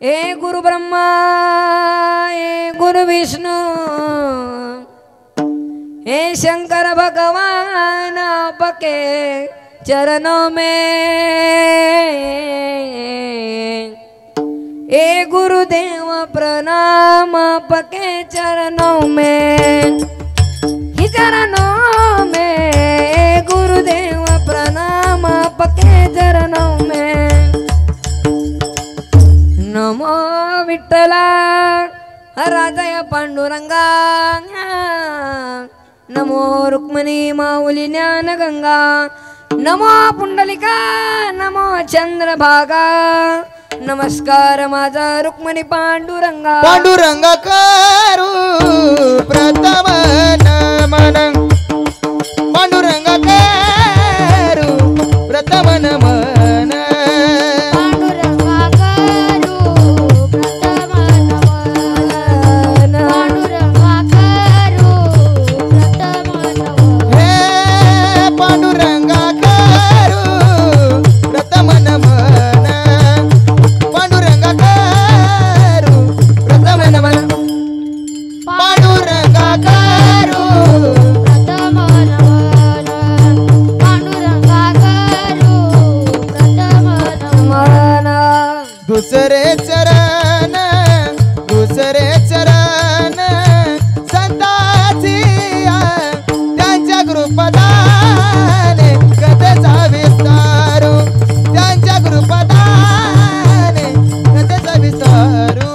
ए गुरु ब्रह्मा ए गुरु विष्णु हे शंकर भगवान आपके चरणों में ए गुरुदेव प्रणाम आपके चरणों में ही चरणों में गुरुदेव प्रणाम आपके चरणों में नमो विठ्ठला राजय पांडुरंगा नमो रुक्मिणी माऊली ज्ञान गंगा नमो पुंडलिका नमो चंद्रभागा नमस्कार माझा रुक्मिणी पांडुरंगा पांडुरंगा करू प्रथम नमन पांडुरंगा करू प्रथम नमन दुसरे चरण संताची त्यांच्या कृपदाने कथेचा विस्तारू त्यांच्या कृपदाने कथेचा विस्तारू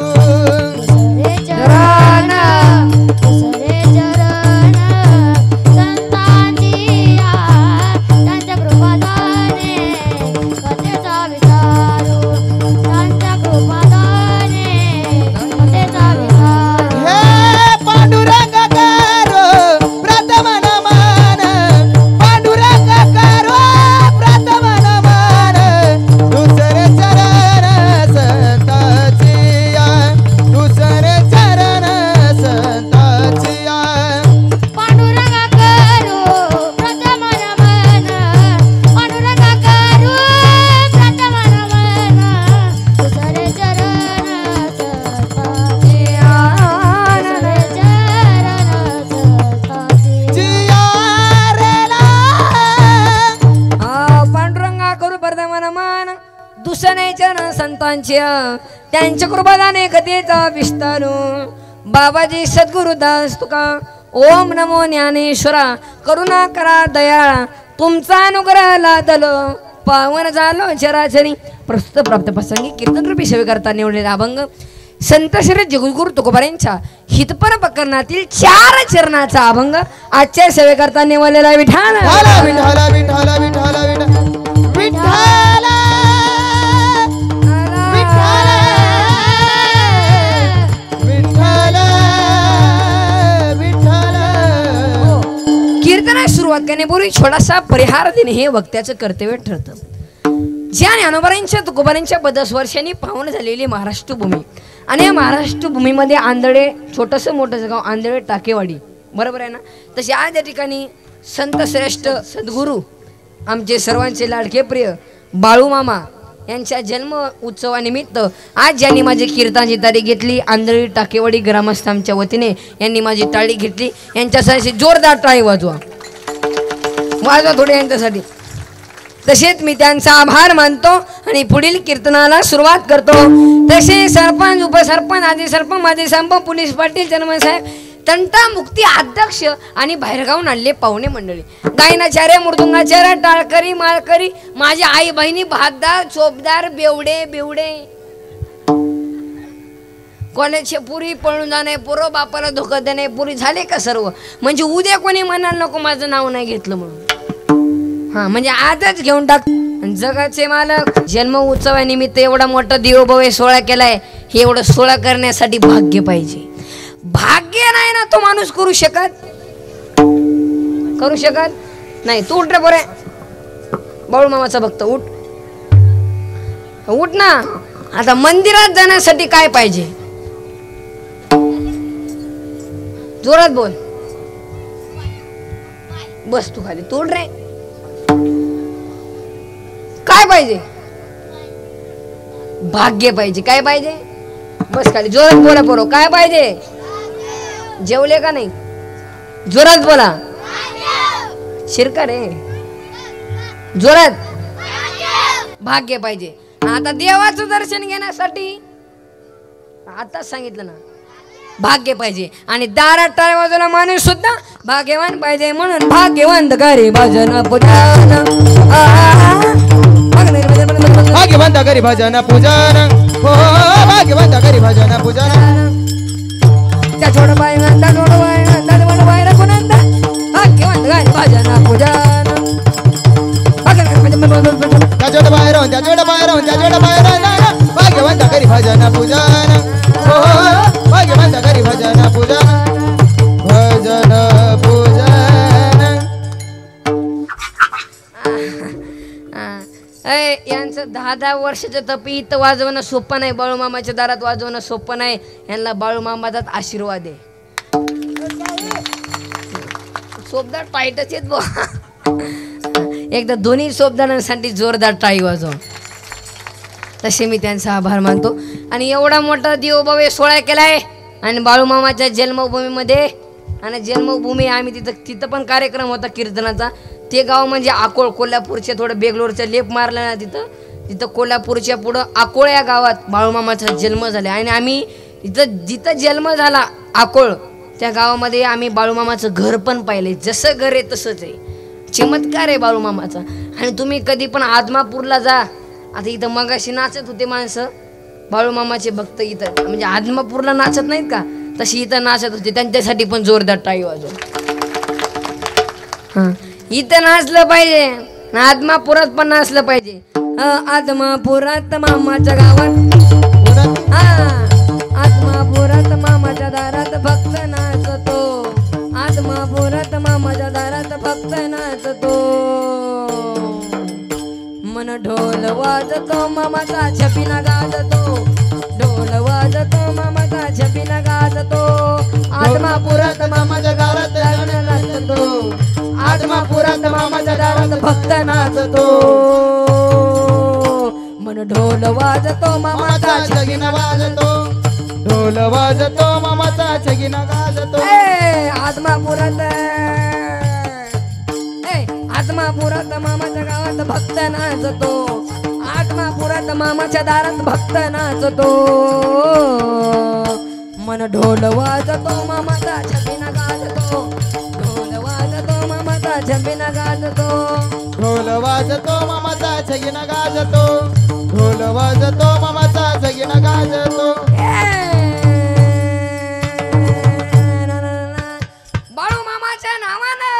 त्यांच्या कृपादाने कथेचा विस्तारू बाबाजी सद्गुरुदास तुका ओम नमो ज्ञानेश्वरा करुणा करा दयाळा तुमचा अनुग्रह लादल पावन झालो चराचरी प्रस्तुत प्राप्त प्रसंगी कीर्तन रूपी सेवे करता निवडलेला अभंग संत श्री जगद्गुरु तुकोबारांच्या हितपर प्रकरणातील 4 चरणाचा अभंग आजच्या सेवे करता निवडलेला विठाल विठाला विठाला विठाला विठाला सुरुवात करण्यापूर्वी छोटासा परिहार देणे हे वक्त्याचं कर्तव्य ठरतं. ज्या ज्ञानोबारांच्या तुकोबारांच्या 50 वर्षांनी पावन झालेली महाराष्ट्र भूमी आणि या महाराष्ट्र भूमीमध्ये आंधळे छोटंसं मोठं गाव आंधळे टाकेवाडी बरोबर आहे ना. तसे आज या ठिकाणी संत श्रेष्ठ सद्गुरू आमचे सर्वांचे लाडके प्रिय बाळूमामा यांच्या जन्म उत्सवानिमित्त आज ज्यांनी माझी कीर्तनाची तारीख घेतली आंधळी टाकेवाडी ग्रामस्थांच्या वतीने यांनी माझी टाळी घेतली यांच्यासाठी जोरदार टाळी वाजवा थोडे यांच्यासाठी. तसेच मी त्यांचा आभार मानतो आणि पुढील कीर्तनाला सुरुवात करतो. तसे सरपंच उपसरपंच आदी सरपंच माजी संप पोलीस पाटील चेअरमन साहेब तंटा मुक्ती अध्यक्ष आणि बाहेरगावून आणले पाहुणे मंडळी गायनाचार्य मृदुंगाचार्य टाळकरी माळकरी माझ्या आई बहिणी भातदार चोपदार बेवडे कोणाचे पुरी पळून जाणे पोरं बापाला धोका देणे पुरी झाले का सर्व म्हणजे उद्या कोणी म्हणाल नको माझं नाव नाही घेतलं म्हणून हा म्हणजे आजच घेऊन टाक. जगाचे मालक जन्म उत्सवानिमित्त एवढा मोठा दिवोभव सोहळा केलाय हे एवढं सोहळा करण्यासाठी भाग्य पाहिजे. भाग्य नाही ना तो माणूस करू शकत नाही. तू उठ रे बरे बाळू मामाचा भक्त उठ ना. आता मंदिरात जाण्यासाठी काय पाहिजे जोरात बोल. बस तू खाली तोड रे. काय पाहिजे भाग्य पाहिजे. काय पाहिजे बस खाली. जोरात बोला पोरो. काय पाहिजे? जेवले का नाही? जोरात बोला. शिरका रे. जोरात. भाग्य पाहिजे. आता देवाचं दर्शन घेण्यासाठी आता सांगितलं ना, भाग्य पाहिजे. आणि दारात टाळ्या वाजवला माणूस सुद्धा भाग्यवान पाहिजे. म्हणून भाग्यवंत करी भजन पूजन. भाग्यवंत करी भजन पूजन. हो भाग्यवंत करी भजन पूजन. त्या छोड बाय नंदा छोड बाय नंदा छोड बाय रघुनंदा. भाग्यवंत करी भजन पूजन. त्याजोड बाहेर भाग्यवंत करी भजन पूजन. हो भाग्यवंत करी भजन पूजन. भजन पूजन. यांचं 10-10 वर्षाचं तपी इथं वाजवणं सोपं नाही. बाळूमामाच्या दारात वाजवणं सोपं नाही. यांना बाळूमामाचाच आशीर्वाद आहे. सोबदार टाईटच येत बुवा. एकदा दोन्ही सोबदारांसाठी जोरदार टाळी वाजव. तसे मी त्यांचा आभार मानतो. आणि एवढा मोठा देवबावे सोहळा केलाय. आणि बाळूमामाच्या जन्मभूमीमध्ये, आणि जन्मभूमी आम्ही तिथं पण कार्यक्रम होता कीर्तनाचा. ते गाव म्हणजे अकोळ, कोल्हापूरच्या थोडं बेंगलोरचा लेप मारला ना तिथं कोल्हापूरच्या पुढं अकोळ या गावात बाळूमामाचा जन्म झाला. आणि आम्ही जिथं जन्म झाला अकोळ त्या गावामध्ये आम्ही बाळूमामाचं घर पण पाहिलंय. जसं घर आहे तसंच आहे. चमत्कार आहे बाळूमामाचा. आणि तुम्ही कधी पण आदमापूरला जा. आता इथं मगाशी नाचत होते माणसं बाळूमामाचे भक्त. इथं म्हणजे आदमापूरला नाचत नाहीत का, तशी इथं नाचत होते. त्यांच्यासाठी पण जोरदार टाळी वाजव. हां, इथं नाचलं पाहिजे. आदमापुरात पण नाचलं पाहिजे. आदमापुरात मामाच्या गावात, आदमापुरात मामाच्या दारात भक्त नाचतो. आदमापुरात मामाच्या दारात भक्त नाचतो. मन ढोल वाजतो मामाचा छपिना गाजतो. ढोल वाजतो मामाचा छपिना गाजतो. आदमापुरात मामाच्या दारात नाचतो. आदमापुरात मामाच्या दारात भक्त नाचतो. मन ढोल वाजतो मामाचा छगिना वाजतो. ढोल वाजतो मामाचा छगिना गाजतो. आदमापुरात, आदमापुरात मामाच्या गावात भक्त नाचतो. आदमापुरात मामाच्या दारात भक्त नाचतो. मन ढोल वाजतो मामाचा छबिना गाजतो. ढोल वाजतो मामाचा छबिना गाजतो. ढोल वाजतो मामाचा छगिना गाजतो. ढोल वाजतो मामाचा छगिना गाजतो. बाळूमामाच्या नावानं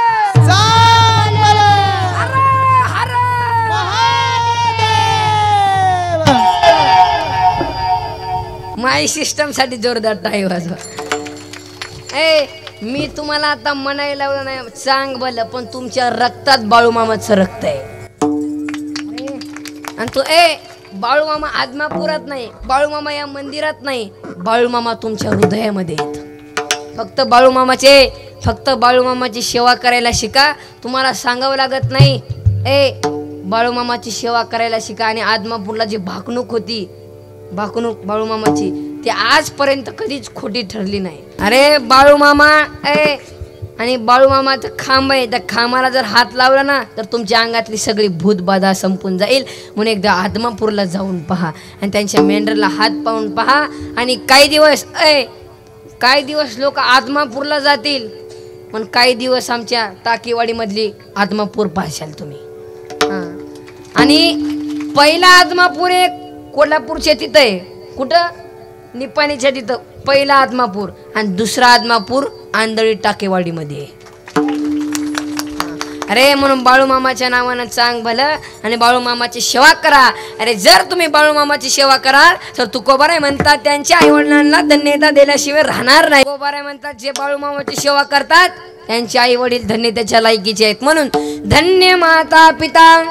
माय सिस्टम साठी जोरदार टाळी वाजवा. मी तुम्हाला आता म्हणायला लावलं नाही, सांग भलं, पण तुमच्या रक्तात बाळूमामाचं रक्त आहे. आणि तो बाळूमामा आदमापुरात नाही, बाळूमामा या मंदिरात नाही, बाळूमामा तुमच्या हृदयामध्ये आहेत. फक्त बाळूमामाची सेवा करायला शिका. तुम्हाला सांगावं लागत नाही. बाळूमामाची सेवा करायला शिका. आणि आदमापूरला जी भाकणूक होती, भाकणूक बाळूमामाची, ती आजपर्यंत कधीच खोटी ठरली नाही. अरे बाळूमामा आणि बाळूमामाचं खांब आहे, त्या खांबाला जर हात लावला ना तर तुमच्या अंगातली सगळी भूतबाधा संपून जाईल. म्हणून एकदा आदमापूरला जाऊन पहा आणि त्यांच्या मेंढरला हात पाहून पहा. आणि काही दिवस लोक आदमापूरला जातील, पण काही दिवस आमच्या टाकेवाडीमधली आदमापूर पाहशाल तुम्ही. आणि पहिला आदमापूर एक कोल्हापूरच्या तिथं आहे. कुठं? निपाणीच्या तिथं पहिला आदमापूर. आणि दुसरा आदमापूर आंधळी टाकेवाडीमध्ये आहे. अरे म्हणून बाळूमामाच्या नावानं चांग भलं आणि बाळूमामाची सेवा करा. अरे जर तुम्ही बाळूमामाची सेवा कराल तर तुकोबाराय म्हणतात त्यांच्या आईवडिलांना धन्यता दिल्याशिवाय राहणार नाही. तुकोबाराय म्हणतात जे बाळूमामाची सेवा करतात त्यांचे आई वडील धन्यतेच्या लायकीचे आहेत. म्हणून धन्य माता पिता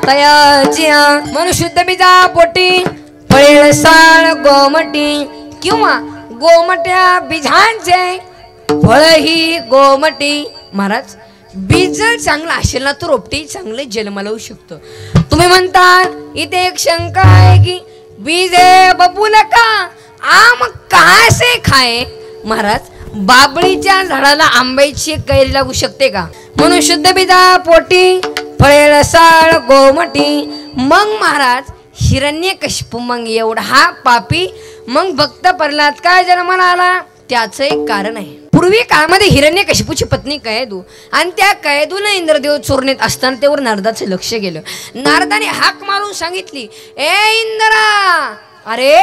तयाची म्हणून शुद्ध बीजा पोटी पळेल साळ गोमटी किंवा गोमट्या बीजांचे फळ ही गोमटी. महाराज बीज जर चांगला असेल ना तर रोपटी चांगले जन्माला येऊ शकतो. तुम्ही म्हणता इथे एक शंका आहे की बीज बबूल का आम कहाँ से खाए? महाराज, बाबळीच्या झाडाला आंब्याची कैरी लागू शकते का? म्हणून शुद्ध पिता पोटी फळे रसाळ गोमटी. मग महाराज हिरण्यकशिपू मग एवढा हा पापी मग भक्त प्रल्हाद काय जन्माला आला? त्याचं एक कारण आहे. पूर्वी काळामध्ये हिरण्यकशिपूची पत्नी कैदू आणि त्या कैदून इंद्रदेव चोरणीत असताना त्यावर नारदाचं लक्ष गेलं. नारदाने हाक मारून सांगितली, ए इंद्रा, अरे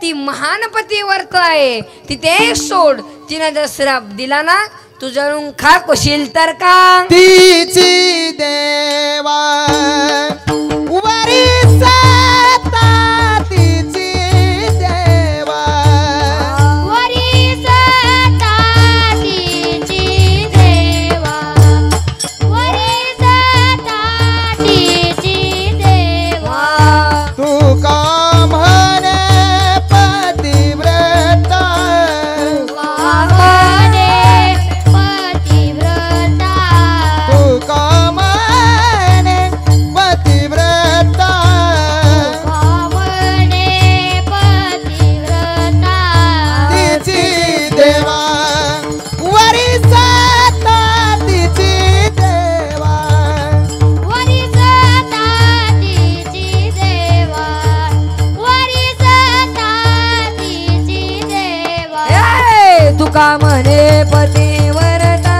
ती महान पतिव्रता आहे, ती ते सोड. तिनं जर श्राप दिला ना, तू जळून खा कोशील तर का? तिची देवा वरी सता, तिची देवा वरी सता, तिची देवा वरी सता, तिची देवा. तू का म्हणे पतिव्रता, वामने पतिव्रता, तू का म्हणे पतिव्रता, वामने पतिव्रता. तिची देवा वरी सता, तिची देवा वरी सता, तिची देवा वरी सता, तिची देवा. ए, तुका म्हणे पतिव्रता,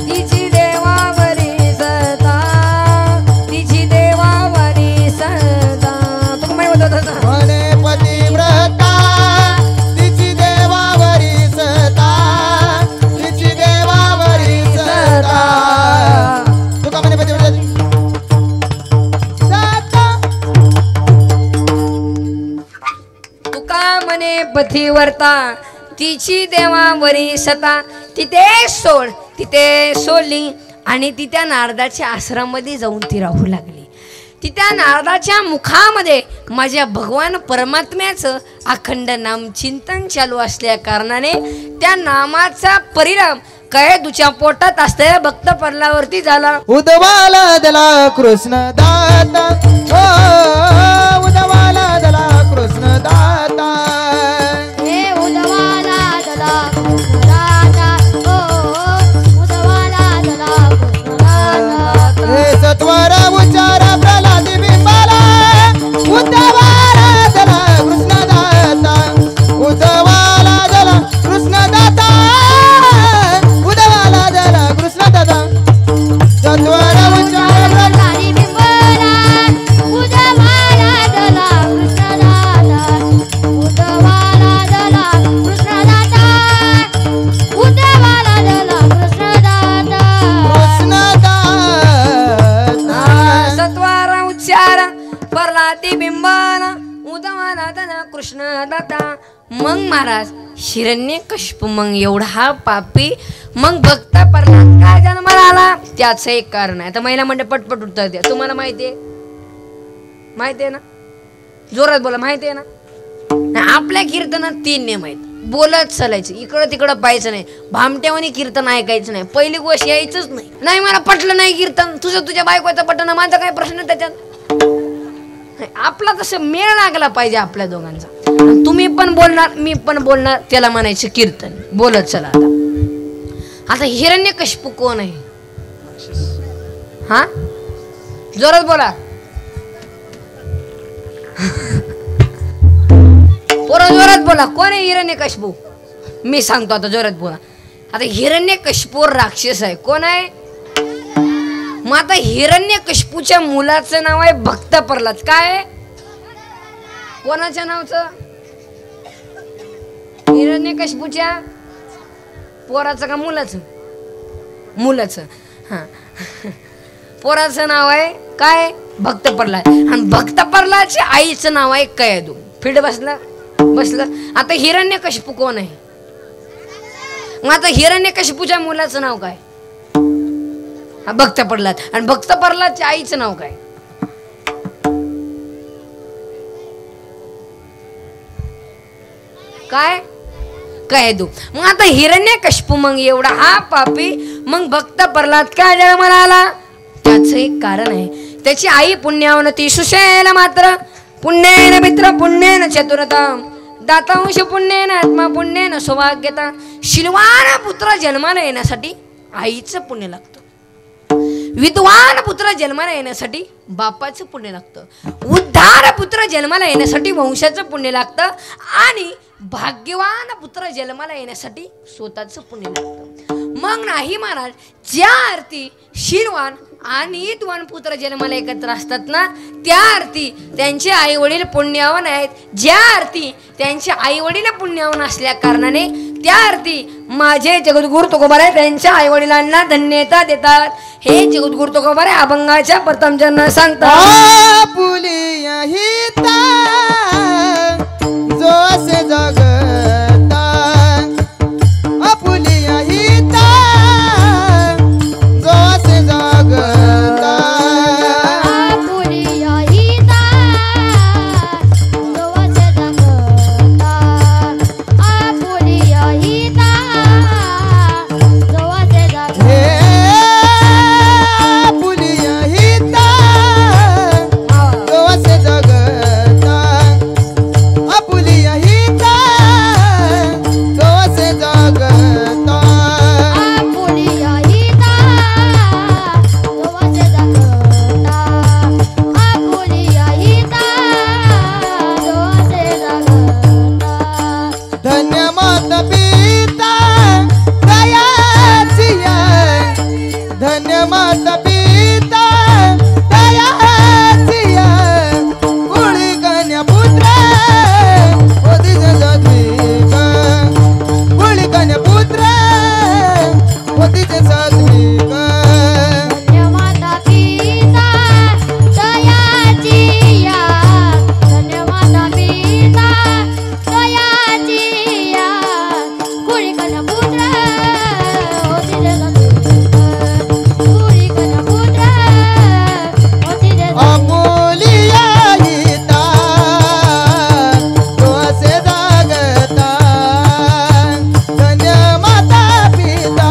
तिची देवावरी सता, तिची देवावरी सता. तुका माहिती होतं तसं? म्हणे पतिव्रता, तिची देवावरी सता, तिची देवावरी सता. तू का म्हणे पतिव्रता सता, तुका म्हणे पतिव्रता, तिची देवावरी सता. तिथे सोड, तिथे सोडली आणि ती त्या नारदाच्या आश्रमामध्ये जाऊन ती राहू लागली. ती त्या नारदाच्या मुखामध्ये माझ्या भगवान परमात्म्याचं अखंड नाम चिंतन चालू असल्या कारणाने त्या नामाचा परिणाम कैदूच्या पोटात असलेल्या भक्त प्रल्हादावरती झाला. उद्धवाला दला कृष्ण दाता, ओ उद्धवाला दला कृष्ण दाता. हे उद्धवाला दला कृष्णदाता, ओ उद्धवाला दला कृष्णदाता. हे सत्वर उच्चार प्रल्हादी बिंबाला, उद्धवाला दला कृष्ण दाता, उद्धवाला दला कृष्ण दाता, उद्धवाला दला कृष्ण दाता. सत्वर उच्चार प्रल्हादी बिंबला, उद्धवाला दला कृष्णदाता, उद्धवाला दला कृष्णदाता, उद्धवाला दला कृष्णदाता. कृष्ण दाता. सत्वारा उच्चार प्रल्हादी बिंबाला, उदमाला दना कृष्ण दाता. मग महाराज हिरण्यकशिपू मग एवढा हा पापी मग भक्त प्रल्हाद काय जन्माला आला? त्याचं एक कारण आहे. आता महिला म्हणजे पटपट उत्तर द्या. तुम्हाला माहिती आहे? माहिती आहे ना? जोरात बोला. माहिती आहे ना? नाही, आपल्या कीर्तनात 3 नियम आहेत. बोलत चालायचं, इकडं तिकडं पाहायचं नाही, भामट्यावानी कीर्तन ऐकायचं नाही, पहिली गोष्ट यायचंच नाही. नाही मला पटलं नाही कीर्तन, तुझ्या बायकोचं पटणं, माझा काय प्रश्न त्याच्यात? आपला तसं मेळ लागला पाहिजे आपल्या दोघांचा. तुम्ही पण बोलणार, मी पण बोलणार, त्याला म्हणायचं कीर्तन. बोलत चला. आता हिरण्यकशिपू कोण आहे? हा, जोरात बोला. पोरं जोरात बोला. कोण आहे हिरण्यकशिपू? मी सांगतो आता, जोरात बोला. आता हिरण्यकशिपू राक्षस आहे. कोण आहे? मग आता हिरण्यकशिपूच्या मुलाचं नाव आहे भक्त प्रल्हाद. काय? कोणाच्या नावचं? हिरण्यकशिपूच्या पोराचं का मुलाचं? मुलाचं. हा, पोराचं नाव आहे काय? भक्त प्रल्हाद. आणि भक्त प्रल्हादच्या आईचं नाव आहे कैदू. फिड बसलं. आता हिरण्यकशिपू कोण आहे? मग आता हिरण्यकशिपूच्या मुलाचं नाव काय? भक्त प्रल्हाद. आणि भक्त प्रल्हादच्या आईचं नाव काय? काय? कैदू. मग आता हिरण्यकशिपू मग एवढा हा पापी मग भक्त प्रल्हाद काय जन्माला आला? त्याचं एक कारण आहे. त्याची आई पुण्यावनती सुशैल मात्र, पुण्येन मित्र पुण्येन चतुरता, दातांश पुण्येन आत्मा पुण्येन सौभाग्यता. शीलवान पुत्र जन्माला येण्यासाठी आईचं पुण्य लागतं. विद्वान पुत्र जन्माला येण्यासाठी बापाचं पुण्य लागतं. उद्धार पुत्र जन्माला येण्यासाठी वंशाचं पुण्य लागतं. आणि भाग्यवान पुत्र जन्माला येण्यासाठी स्वतःचं पुण्य लागतं. मग नाही महाराज, ज्या अर्थी शीलवान आणि विद्वान पुत्र जन्माला एकत्र असतात ना, त्या अर्थी त्यांचे आई वडील पुण्यवान आहेत. ज्या अर्थी त्यांचे आई वडील पुण्यवान असल्या कारणाने त्या अर्थी माझे जगद्गुरु तुकोबाराय त्यांच्या आई वडिलांना धन्यता देतात. हे जगद्गुरु तुकोबाराय अभंगाच्या प्रथम जन्म सांगतात. पुलिया हिता जो असे जगता, आपुलिया हिता जो असे जगता. आपुलिया हिता जो असे जगता. आपुलिया हिता जो असे जगता. हे आपुलिया हिता जो असे जगता. आपुलिया हिता जो असे जगता. आपुलिया हिता जो असे जगता. आपुलिया हिता जो असे जगता. धन्य माता पिता दयाची आहे. धन्य माता पिता दयाची आहे. कुळी कन्या पुत्र ओदिज सात्विक. कुळी कन्या पुत्र ओदिज सात्विक. धन्य माता पिता दयाची या. धन्य माता पिता दयाची या. कुळी कन्या पुत्र होती कुळी कन्या पुत्र होती आपुलिया हिता जो असे जगता. धन्य माता पिता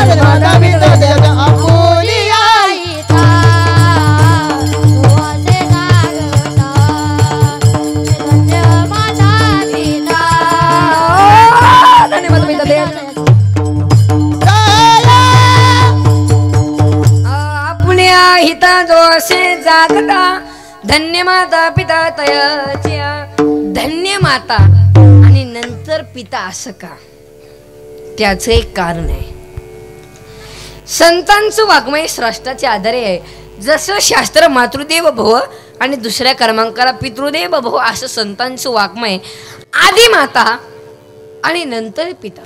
धन्य माता पिता आपुलिया हिता जो असे जगता. धन्य माता पिता धन्यवाद पिता दे. आपुल्या हिता जो असे जागता. धन्य माता पिता तयाच्या. धन्य माता आणि नंतर पिता असं का, त्याचं एक कारण आहे. संतांचं वाङ्मय श्रेष्ठाच्या आधारे आहे. जसं शास्त्र मातृदेव भव आणि दुसऱ्या क्रमांकाला पितृदेव भव असं संतांचं वाङ्मय. आधी माता आणि नंतर पिता,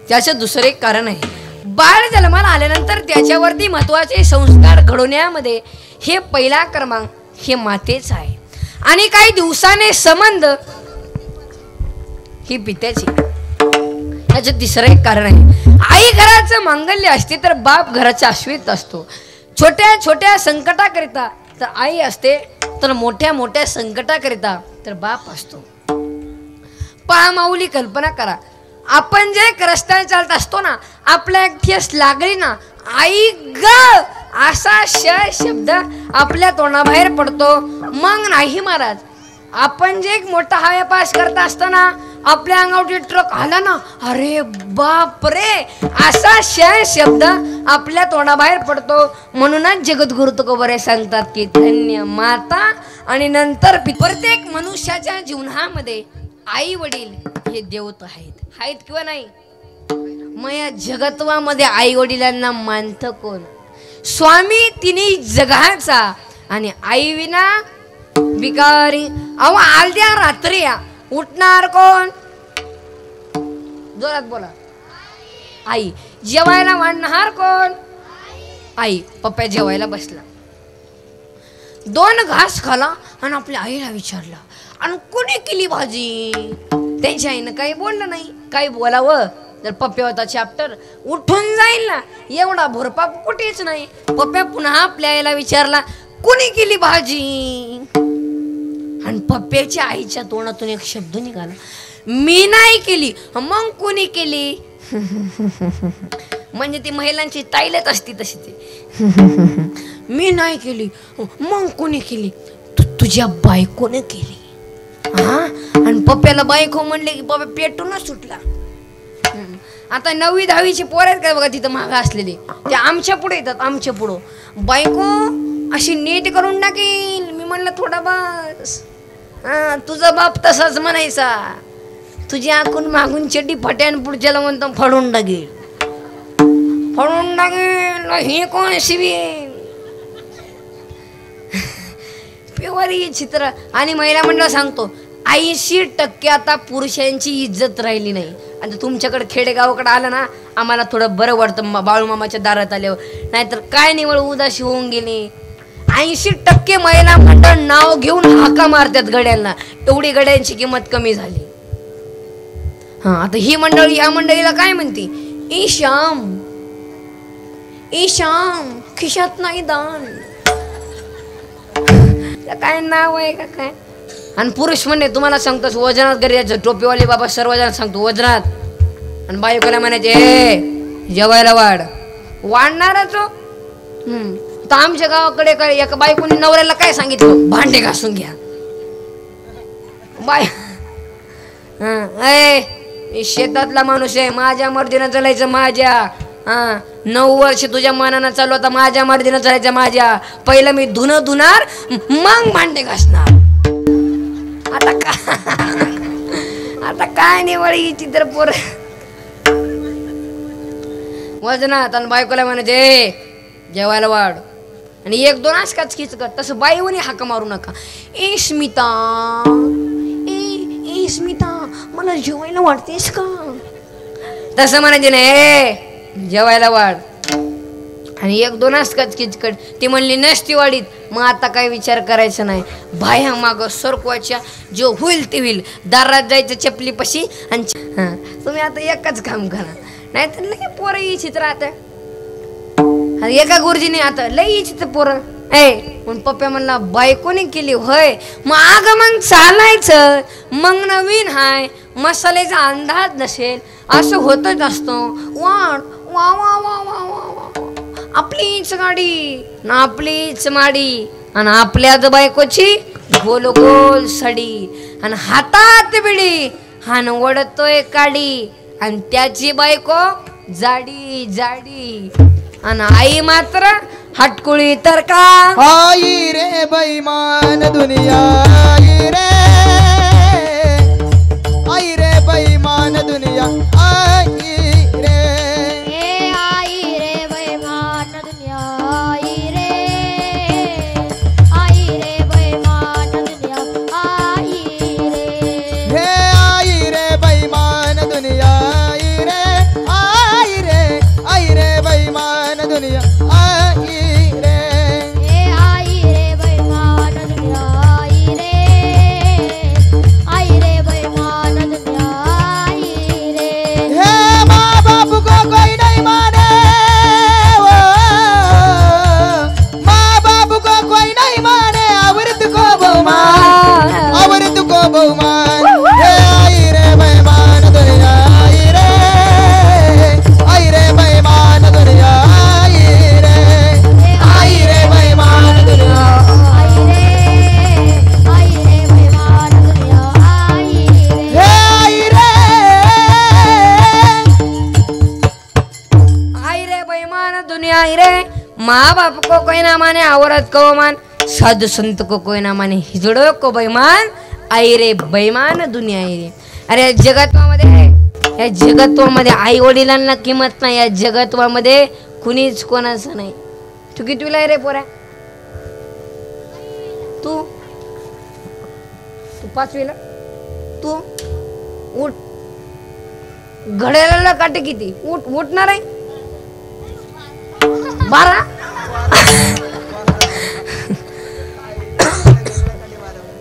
त्याचं दुसरं एक कारण आहे. बाळ जन्माला आल्यानंतर त्याच्यावरती महत्वाचे संस्कार घडवण्यामध्ये हे पहिला क्रमांक हे मातेचा आहे. आणि काही दिवसाने संबंध ही पित्याची. याचं तिसरं एक कारण आहे. आई घराचं मांगल्य असते तर बाप घराचा अश्वित असतो. छोट्या छोट्या संकटाकरिता तर आई असते, तर मोठ्या मोठ्या संकटाकरिता तर बाप असतो. पहा माऊली, कल्पना करा, आपण जे रस्त्याने चालत असतो ना, आपल्या एक ठेस लागली ना, आई ग असा शब्द आपल्या तोंडाबाहेर पडतो. मग नाही महाराज, आपण जे एक मोठा हायवे पास करत असताना आपल्या अंगावरती ट्रक आला ना, अरे बाप रे असा शब्द आपल्या तोंडाबाहेर पडतो. म्हणूनच जगद्गुरु तुकोबाराय सांगतात की धन्य माता आणि नंतर प्रत्येक मनुष्याच्या जीवनामध्ये आई वडील हे देवत आहेत किंवा नाही. मग या जगत्वामध्ये आई वडिलांना मानतं कोण? स्वामी तिन्ही जगाचा आणि आई विना भिकारी. अहो आलद्या रात्री उठणार कोण? जोरात बोला. आई. जेवायला वाढणार कोण? आई. पप्पा जेवायला बसला, 2 घास खाला आणि आपल्या आईला विचारला, आणि कोणी केली भाजी? त्यांच्या आईनं काही बोललं नाही. काही बोलावं तर पप्प्या होता चॅप्टर उठून जाईल ना, एवढा भोरपा कुठेच नाही. पप्प्या पुन्हा आपल्या आईला विचारला, कोणी केली भाजी? आणि पप्प्याच्या आईच्या तोंडातून एक शब्द निघाला, मी नाही केली. मग कोणी केली? म्हणजे ती महिलांची टाईलच असती तशी ती. मी नाही केली. मग कोणी केली? तुझ्या बायकोने केली. हा आणि पप्प्याला बायको म्हणले की पप्पा पेटूनच सुटला. आता 9वी 10वीची पोर आहेत काय बघा तिथं मागं असलेली, ते आमच्या पुढे येतात. आमच्या पुढं बायको अशी नीट करून टाकील. मी म्हणलं थोडा बस. हा तुझा बाप तसाच म्हणायचा, तुझी आकून मागून चड्डी फट्यान पुढच्याला म्हणतो फडून टाकेल, फडून टाकेल. हे कोण शिवील पेवारी चित्र. आणि महिला मंडळ सांगतो 80% आता पुरुषांची इज्जत राहिली नाही. आता तुमच्याकडे खेडेगावाकडे आलं ना आम्हाला थोडं बरं वाटतं बाळूमामाच्या दारात आल्यावर, नाहीतर काय निवळ उदाशी होऊन गेली. 80% महिला मंडळ नाव घेऊन हाका मारतात गड्यांना, एवढी गड्यांची किंमत कमी झाली. हा आता ही मंडळी या मंडळीला काय म्हणते, ई श्याम खिशात नाही दान. काय नाव आहे का काय. आणि पुरुष म्हणणे तुम्हाला सांगतो वजनात घरी यायचं, टोपीवाले बाबा सर्वजण सांगतो वजनात. आणि बायकोला म्हणायचे जेवायला वाढणारच हो. तर आमच्या गावाकडे काय एका बायकोनी नवऱ्याला काय सांगितलं, भांडे घासून घ्या. बाय मी शेतातला माणूस आहे, माझ्या मर्जीनं चालायचं. माझ्या 9 वर्ष तुझ्या मनानं चालू, आता माझ्या मर्जीनं चालायचं. माझ्या पहिलं मी धुणार मग भांडे घासणार. आता काय निवडी चित्र पोर वजनात. आणि बायकोला म्हणायचे जेवायला वाढ. आणि 1-2 आसकाच खिच कर. तसं बाईवनी हाका मारू नका. ए स्मिता मला जेवायला वाढतेस का, तसं म्हणायचे नाही जेवायला वाढ. आणि 1-2 आसकाच खिचकट. ती म्हणली नसती वाढीत, मग आता काय विचार करायचा नाही. बाया माग सरकवायच्या, जो होईल ते होईल. दारात जायचं चपलीपाशी. आणि तुम्ही आता एकच काम करा, नाही तर लई पोरं ही चित्र. आता एका गुरुजीने आता लई चित्र पोरं म्हणून पप्प्या म्हणला बायकोने केली होय. मग मग चालायचं. मग नवीन हाय, मसाल्याचा अंदाज नसेल, असं होतच असतं. वाढ वा वा वा वा वा, आपलीच गाडी ना आपलीच माडी. आणि आपल्याच बायकोची गोल गोल साडी, आणि हातात बिडी, हान ओढतोय काडी. आणि त्याची बायको जाडी जाडी. आणि आई मात्र हटकुळी तर का. आई रे बैमान दुनिया, आई रे बैमान दुनिया, आई रे. आई रे बैमान दुनिया, आई रे बैमान दुनिया, आई रे. हे आई रे बैमान दुनिया, आई रे बैमान दुनिया, आई रे. आई रे बैमान दुनिया, आई रे बैमान दुनिया, आई रे. हे माँ बाप को कोई नहीं माने, माँ बाप को कोई नहीं माने, अवृत को बहुमान, अवृत को बहुमान. हे आई रे बैमान दुनिया, आई रे बैमान दुनिया, आई रे बैमान दुनिया. आई रे बैमान दुनिया, आई रे. हे आई रे बेईमान दुनिया आई रे. माँ बाप को कोई ना माने, औरत को मान, साधु संत को कोई ना माने, हिजड़ों को बेईमान. आई रे बेईमान दुनिया आई रे. अरे या जगत्वामध्ये आई वडिलांना किंमत नाही. या जगत्वामध्ये कुणीच कोणाचं नाही. तू कितवीला आहे रे पोरा, तू 5वीला. तू उठ, घड्याळाला काटे किती, उठणार आहे 12.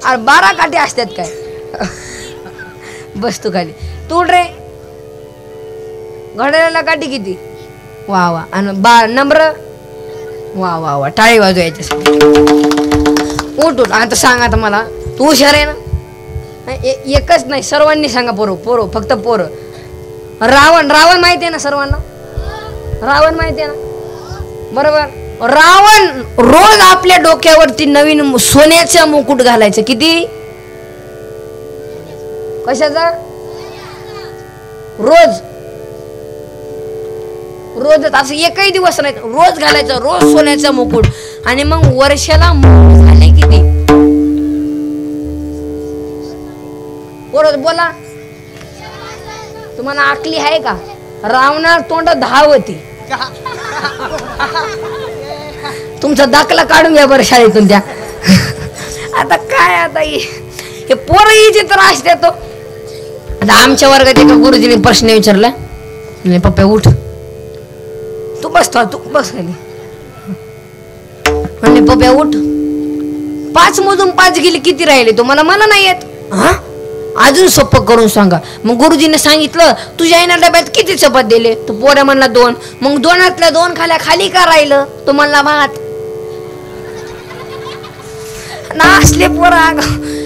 अरे 12 काटे असतात काय. बस तू खाली, तू उठ रे. घड्याळाला काटे किती, वा वा. आणि नंबर वा वा वा, टाळी वाजू याच्यासाठी. उठ उठ. आता सांग, आता मला तू हुशार आहे ना. एकच नाही, सर्वांनी सांगा. पोरं फक्त पोरं. रावण माहिती आहे ना सर्वांना. रावण माहिती आहे ना, बरोबर. रावण रोज आपल्या डोक्यावरती नवीन सोन्याचा मुकुट घालायचं. किती कशाचा? रोज रोज असं एकही दिवस नाही, रोज घालायचं, रोज सोन्याचा मुकुट. आणि मग वर्षाला झाले किती? बोला, तुम्हाला आकली आहे का? रावणार तोंड 10 होती. तुमचा दाखला काढून घ्या बरं शाळेतून त्या. आता काय आता हे पोरही चित्र असते तो. आता आमच्या वर्गात एका गुरुजीने प्रश्न विचारला, पप्पा उठ, तू बसतो, तू बस खाली. म्हणले पप्पा उठ, 5 मधून 5 गेले, किती राहिले तुम्हाला? मला नाही येत. हा, अजून सोपं करून सांगा. मग गुरुजीने सांगितलं, तुझ्या आईना डब्यात किती चपात दिले? तो पोऱ्या म्हणला 2. मग 2तल्या 2 खाल्या खाली का राहिलं? तो म्हणला भात. नासले पोरा.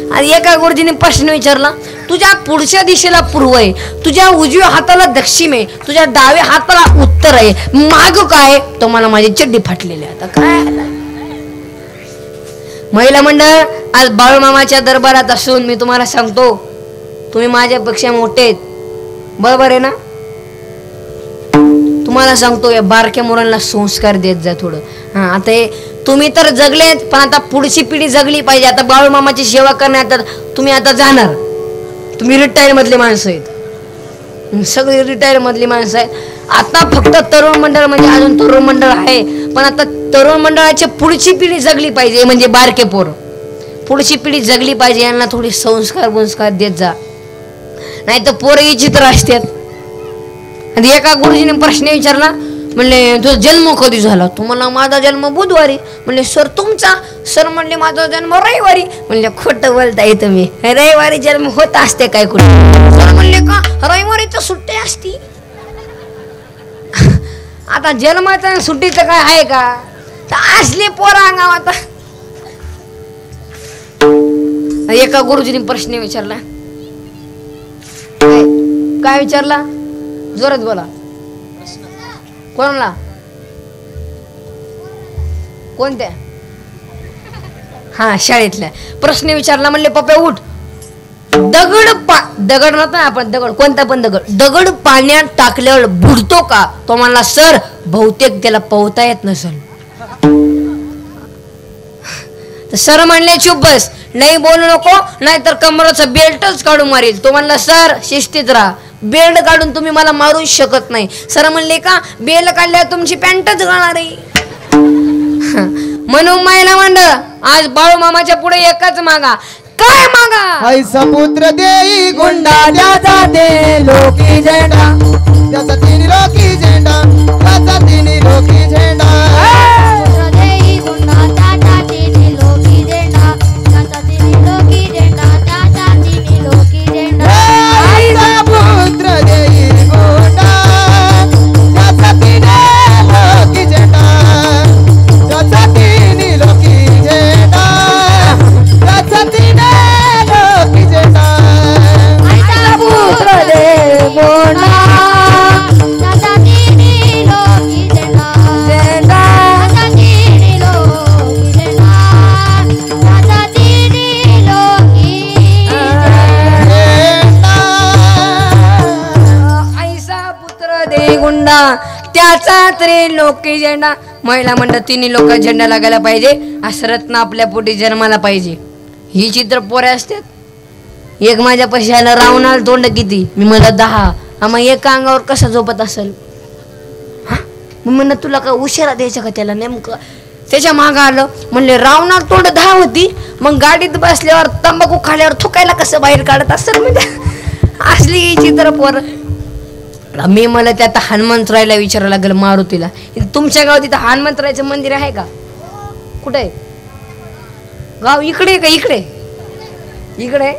आणि एका गुरुजीने प्रश्न विचारला, तुझ्या पुढच्या दिशेला पूर्व आहे, तुझ्या उजव्या हाताला दक्षिण आहे, तुझ्या डाव्या हाताला उत्तर आहे, माग काय? तो मला माझी चड्डी फाटलेली. आता काय? महिला मंडळ, आज बाळूमामाच्या दरबारात असून मी तुम्हाला सांगतो, तुम्ही माझ्यापेक्षा मोठे आहेत, बरोबर आहे ना? तुम्हाला सांगतो, या बारक्या मुलांना संस्कार देत जा थोडं. हा, आता तुम्ही तर जगलेत, पण आता पुढची पिढी जगली पाहिजे. आता बाळूमामाची सेवा करण्यात तुम्ही आता जाणार. तुम्ही रिटायर मधली माणसं आहेत, सगळी रिटायर मधली माणसं आहेत. आता फक्त तरुण मंडळ म्हणजे अजून तरुण मंडळ आहे, पण आता तरुण मंडळाची पुढची पिढी जगली पाहिजे. म्हणजे बारके पोर, पुढची पिढी जगली पाहिजे. यांना थोडी संस्कार देत जा, नाही तर पोरही चित्र असतात. आणि एका गुरुजीने प्रश्न विचारला, म्हणले तुझा जन्म कधी झाला? तो म्हणला माझा जन्म बुधवारी. म्हणले सर तुमचा? सर म्हणले माझा जन्म रविवारी. म्हणले खोटं बोलताय तुम्ही, रविवारी जन्म होत असते काय कुठे? सर म्हणले का? रविवारी तर सुट्टी असती. आता जन्माचं आणि सुट्टीचं काय आहे का? तर असले पोरा अंगाव. आता एका गुरुजीने प्रश्न विचारला, काय विचारला? जोरात बोला. कोणाला? कोणत्या? हा, शाळेतल्या. प्रश्न विचारला. म्हणले पप्पा उठ, दगड नव्हता आपण, दगड कोणता पण दगड पाण्यात टाकल्यावर बुडतो का? तो म्हणला सर बहुतेक त्याला पोहता येत नसेल. सर म्हणले चुप बस, नाही बोलू नको, नाहीतर कमराचा बेल्टच काढून मारेल. तो म्हणला सर शिस्तीत राहा, बेल्ट काढून तुम्ही मला मारू शकत नाही. सर म्हणले का? बेल्ट काढल्यावर तुमची पॅन्टच घालणार आहे. म्हणून महिला मंडळ, आज बाळूमामाच्या पुढे एकच मागा. काय मागा? ऐसा पुत्र देई गुंडा, त्याचा ते लोकी झेंडा, त्याचा 3 लोकी झेंडा, त्याचा 3 लोकी झेंडा. त्याचा तरी लोकी झेंडा. महिला मंडळ 3 लोक झेंडा लागायला पाहिजे. असं रत्न आपल्या पोटी जन्माला पाहिजे. ही चित्र पोऱ्या असतात. एक माझ्या पैसे आला, रावणार तोंड किती? मी मला 10. मग एका अंगावर कसा झोपत असेल? हा, मग म्हणलं तुला का उशिरा द्यायचा का त्याला? नेमकं त्याच्या मागं आलं. म्हणले रावणार तोंड 10 होती. मग गाडीत बसल्यावर तंबाखू खाल्यावर थुकायला कसं बाहेर काढत असेल? म्हणजे असली ही चित्र पोर. मी मला त्यात हनुमंतरायला विचारायला लागलं, मारुतीला. तुमच्या गावात तिथं हनुमंतरायचं मंदिर आहे का? कुठे आहे गाव? इकडे का? इकडे इकडे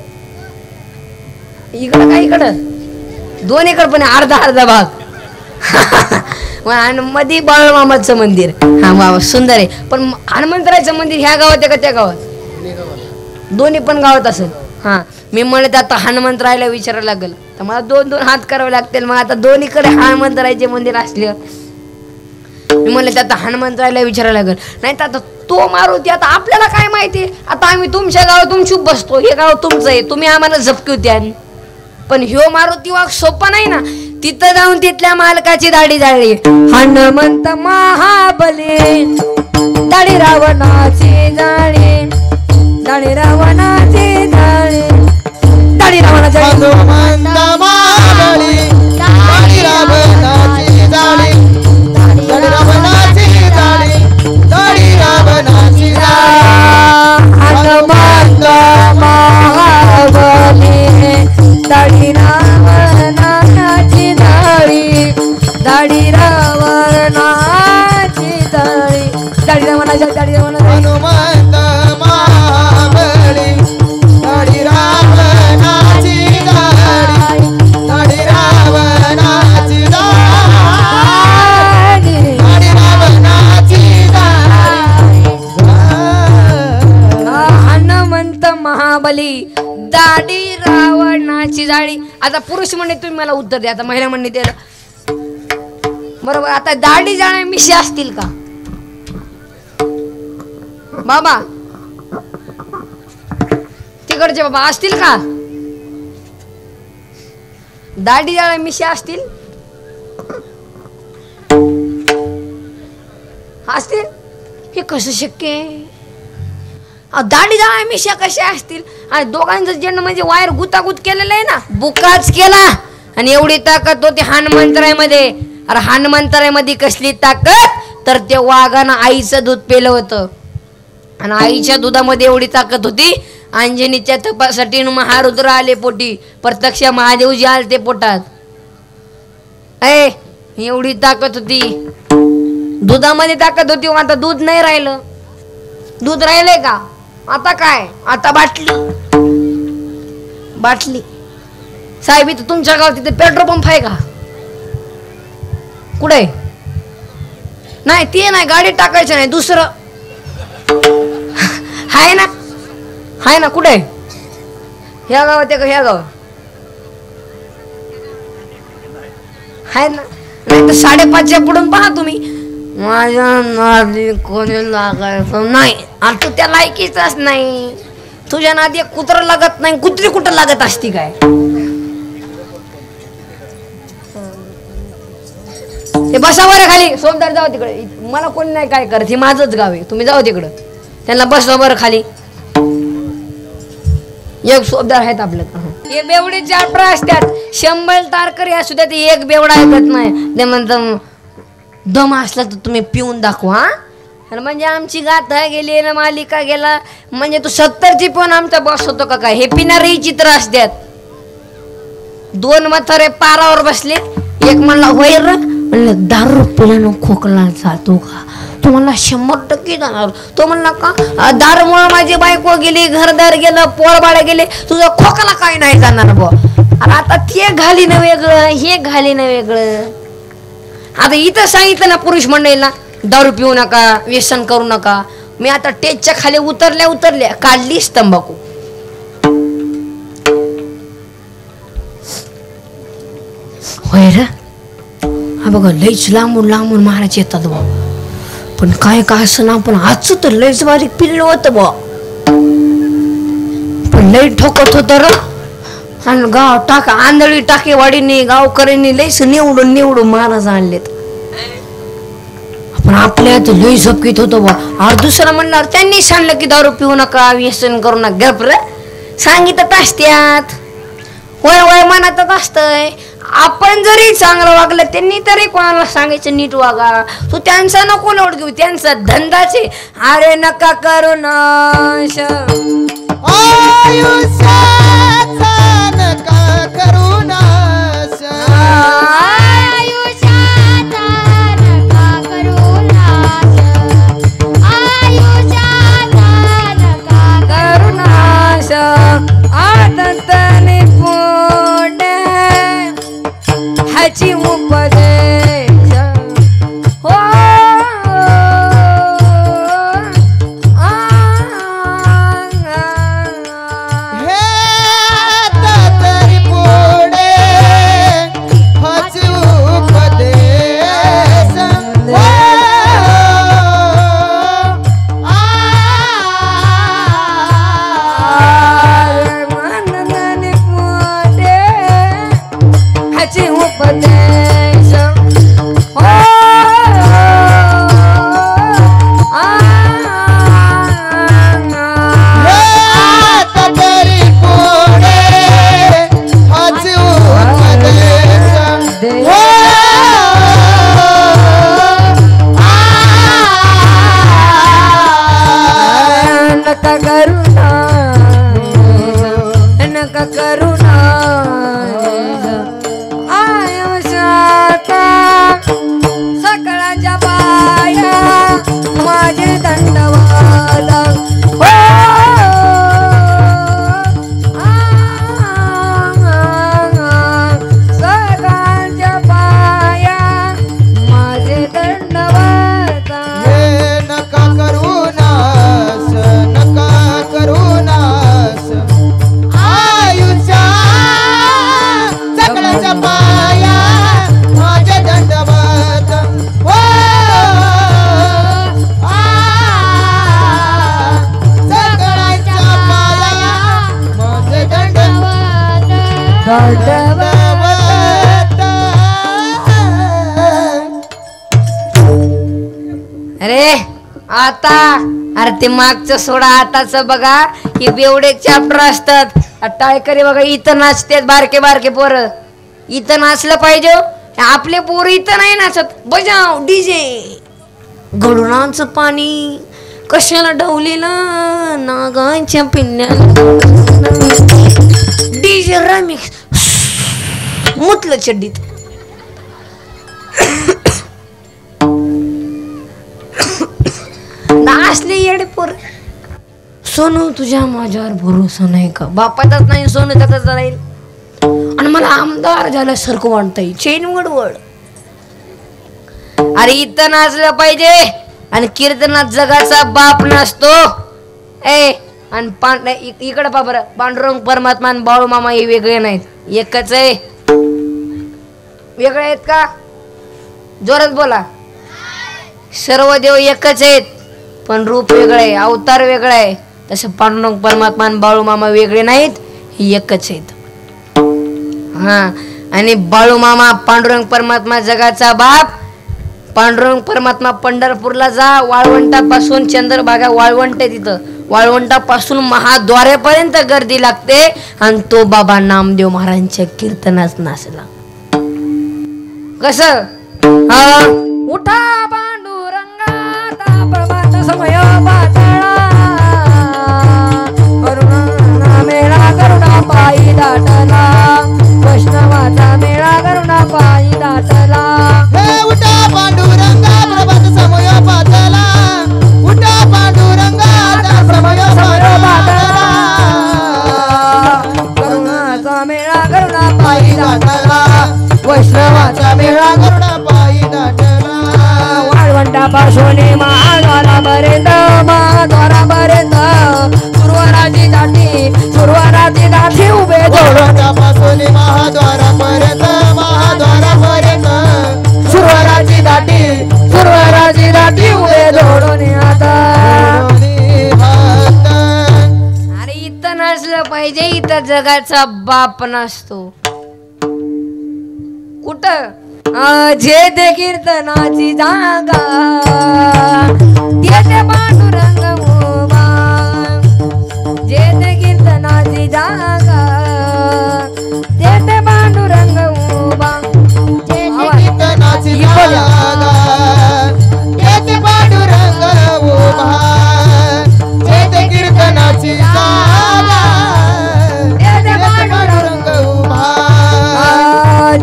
इकडं काय? इकडं 2 एकर पण अर्धा भाग. आणि मध्ये बाळूमामाचं मंदिर. हा बाबा सुंदर आहे. पण हनुमंतरायचं मंदिर ह्या गावात आहे का त्या गावात? दोन्ही पण गावात असेल. हा, मी म्हणत आता हनुमंतरायला विचारायला लागलं तर मला 2-2 हात करावे लागतील. मग आता दोन्हीकडे हनुमंतरायचे मंदिर असले, मी म्हणले आता हनुमंतरायला विचारायला लागल. नाही तर आता तो मारुती, आता आपल्याला काय माहिती? आता आम्ही तुमच्या गावातून चूप बसतो, हे गाव तुमचं आहे, तुम्ही आम्हाला झपकी होती. पण ह्यो मारुती वाघ सोपा नाही ना. तिथं जाऊन तिथल्या मालकाची दाढी जाळली. हनुमंत महाबली दाढी रावणाची जाळी, दाढी रावणाची जाळी, दाढी रावणाची हनुमंत महाबली दाढी रावणाची जाळी, दाढी रावणाची जाळी, दाढी रावणाची जाळी. हनुमंत महाबली दाढी रावणाची जाळी, दाढी रावणाची जाळी, दाढी रावणाची, दाढी रावणाची. हनुमंत महाबली दाढी रावणाची जाळी, दाढी रावणाची जाळी, दाढी रावणाची जाळी. हनुमंत महाबली दाढी रावणाची जाळी. आता पुरुष म्हणणे तुम्ही मला उत्तर द्या. आता महिला म्हणणे त्याला बरोबर. आता दाढी जाळ्या मिशी असतील का बाबा? तिकडचे बाबा असतील का? दाढी जाळ्या मिशी असतील? असतील? हे कसं शक्य आहे? दाढी जाळ्या मिशा कशा असतील? आणि दोघांचं जन्म म्हणजे वायर गुतागुत केलेलं आहे ना, बुकाच केला. आणि एवढी ताकद होती हनुमंतरायमध्ये. अरे हनुमंतरायमध्ये कसली ताकद? तर ते वाघानं आईचं दूध पेलं होतं आणि आईच्या दुधामध्ये एवढी ताकद होती. अंजनीच्या तपासाठी महारुद्र आले पोटी, प्रत्यक्ष महादेवजी आले ते पोटात. एवढी ताकद होती, दुधामध्ये ताकद होती. आता दूध नाही राहिलं. दूध राहिलंय का? आता काय? आता बाटली. बाटली साहेब इथं तुमच्या गावात तिथे पेट्रोल पंप आहे का? कुठे? नाही ते नाही, गाडी टाकायचं नाही, दुसरं आहे ना, आहे ना. कुठे? ह्या गावात आहे का? ह्या गावात आहे ना. नाही तर 5:30च्या पुढून पहा तुम्ही. माझ्या नादी कोणी लागायचं नाही. आणि तू त्या लायकीचाच नाही. तुझ्या नादी कुत्र लागत नाही. कुत्री कुठं लागत असती काय? ते बसावर खाली. सोमदार जाऊ तिकडे. मला कोणी नाही काय करत. हे माझंच गाव आहे. तुम्ही जाऊ तिकडं. त्यांना बसवा बरं खाली. एक सोबदार आहेत आपल्या. हे बेवडे 4 असतात. 100 तारकरी असू द्या, ते एक बेवडा ऐकत नाही. ते म्हणतात दम असला तर तुम्ही पिऊन दाखवा. म्हणजे आमची गाथा गेली ना, मालिका गेला म्हणजे तू 70ची पण आमचा बॉस होतो का काय? हे पिणारे चित्र असतात. 2 म्हातारे पारावर बसले. एक म्हणला वैर, म्हणलं दारू पिल्यानं खोकला जातो का? तो म्हणला 100% जाणार. तो म्हणला का? दारूमुळे माझी बायको गेली, घरदार गेलं, पोरबाळ गेले, तुझा खोकला काय नाही जाणार बो. आता ते घालीनं वेगळं, हे घालीनं वेगळं. आता इथं सांगितलं ना पुरुष मंडळीला दारू पिऊ नका, व्यसन करू नका. मी आता टेजच्या खाली उतरल्या काढलीच तंबाखू. होय रे. हा बघा लईच लांबून लांबून महाराज येतात बा. पण काय का असं ना, पण आजच तर लईच बारीक पिल्लं होतं बा. पण लई ठोकत होत र. आणि गाव टाका आंधळी टाकेवाडीने गावकऱ्यांनी लईच निवडून महाराज आणलेत. पण आपल्या तर लई झपकीत होतो बा. और दुसरं म्हणल्यावर त्यांनी सांगलं की दारू पिऊ नका, व्यसन करू नका. गप रे, सांगितत असत्यात. वय वय मनातच असतंय. आपण जरी चांगलं वागलं, त्यांनी तरी कोणाला सांगायचं नीट वागा. तू त्यांचा नको लोट घेऊ, त्यांचा धंदाचे. अरे नका करू नाश आयुष्याचा, नका करू नाश. आयुष्याचा नका करू नाश, आयुष्याचा नका करू नाश. आदतने पोट ह्याची उपदेश हो. हे त्याची उपदेश आता तरी पुढे हाच उपदेश हो. नका करुणा नका करुणा आयुष्याता सकळाच्या पाया माझे दंडवाद हो. सकळाच्या पाया माझे दंडवाद हे नका करुणास नका करुणास आयुष्या सकळाच्या पाया माझे दंडवत हो. सकळाच्या पाया माझे दंडवत अरे आता अरे ते मागचं सोडा आताच बघा ही बेवडे चॅप्टर असतात. टाळकरी बघा इथं नाचतात बारके बारके पोरं. इथं नाचलं पाहिजे आपले पोरं इथं नाही नाचत. बजाव डीजे गडुणाचं पाणी कशाला डवलेलं नागांच्या पिल्ल्याला डीजे रमिक्स मुतलं चड्डीत. नाचले येडे पोर. सोनू तुझ्या माझ्यावर भरोसा नाही का? बापाचाच नाही सोनू त्याचाच राहील. आणि मला आमदार झाल्यासारखं वाटतंय चेन वडवड. अरे इथं नाचलं पाहिजे आणि कीर्तनात जगाचा बाप नसतो. ए आणि इकडं पा बरं पांडुरंग परमात्मा आणि बाळू मामा हे वेगळे नाहीत एकच आहे. वेगळे आहेत का? जोरात बोला. सर्व देव एकच आहेत पण रूप वेगळं आहे अवतार वेगळा आहे. तसं पांडुरंग परमात्मा आणि बाळू मामा वेगळे नाहीत हे एकच आहेत. हा आणि बाळू मामा पांडुरंग परमात्मा जगाचा बाप. पांडुरंग परमात्मा पंढरपूरला जा वाळवंटापासून चंद्रभागा वाळवंट आहे तिथं वाळवंटापासून महाद्वारेपर्यंत गर्दी लागते आणि तो बाबा नामदेव महाराजांच्या कीर्तनात नाचला. कसं उठा पांडुरंगा प्रभात समय पातळा करुणा मेळा करुणा पायी दाटला वैष्णवाचा मेळा करुणा पायी दाटला. हे उठा पांडुरंगा प्रभात समय पातला उठा पांडुरंगा समय पातला करुणाचा मेळा करुणा पायी दाटला वैष्णवाचा मेळा करुणा पायी दाटला. वाळवंटापासून महाद्वारापर्यंत महाद्वारापर्यंत सुरवाराची दाठी उभे वाळवंटापासून महाद्वारापर्यंत महाद्वारापर्यंत सुरवाराची दाठी उभे जोडून आता. अरे इथं नसलं पाहिजे इथं जगाचा बाप नसतो. कुठं जे ते कीर्तनाची जागा ते पांडुरंग उभा. जे ते कीर्तनाची जागा ते पांडुरंग उभा. कीर्तनाची जागा येथे पांडुरंग उभा. येथे कीर्तनाची जागा येथे पांडुरंग उभा.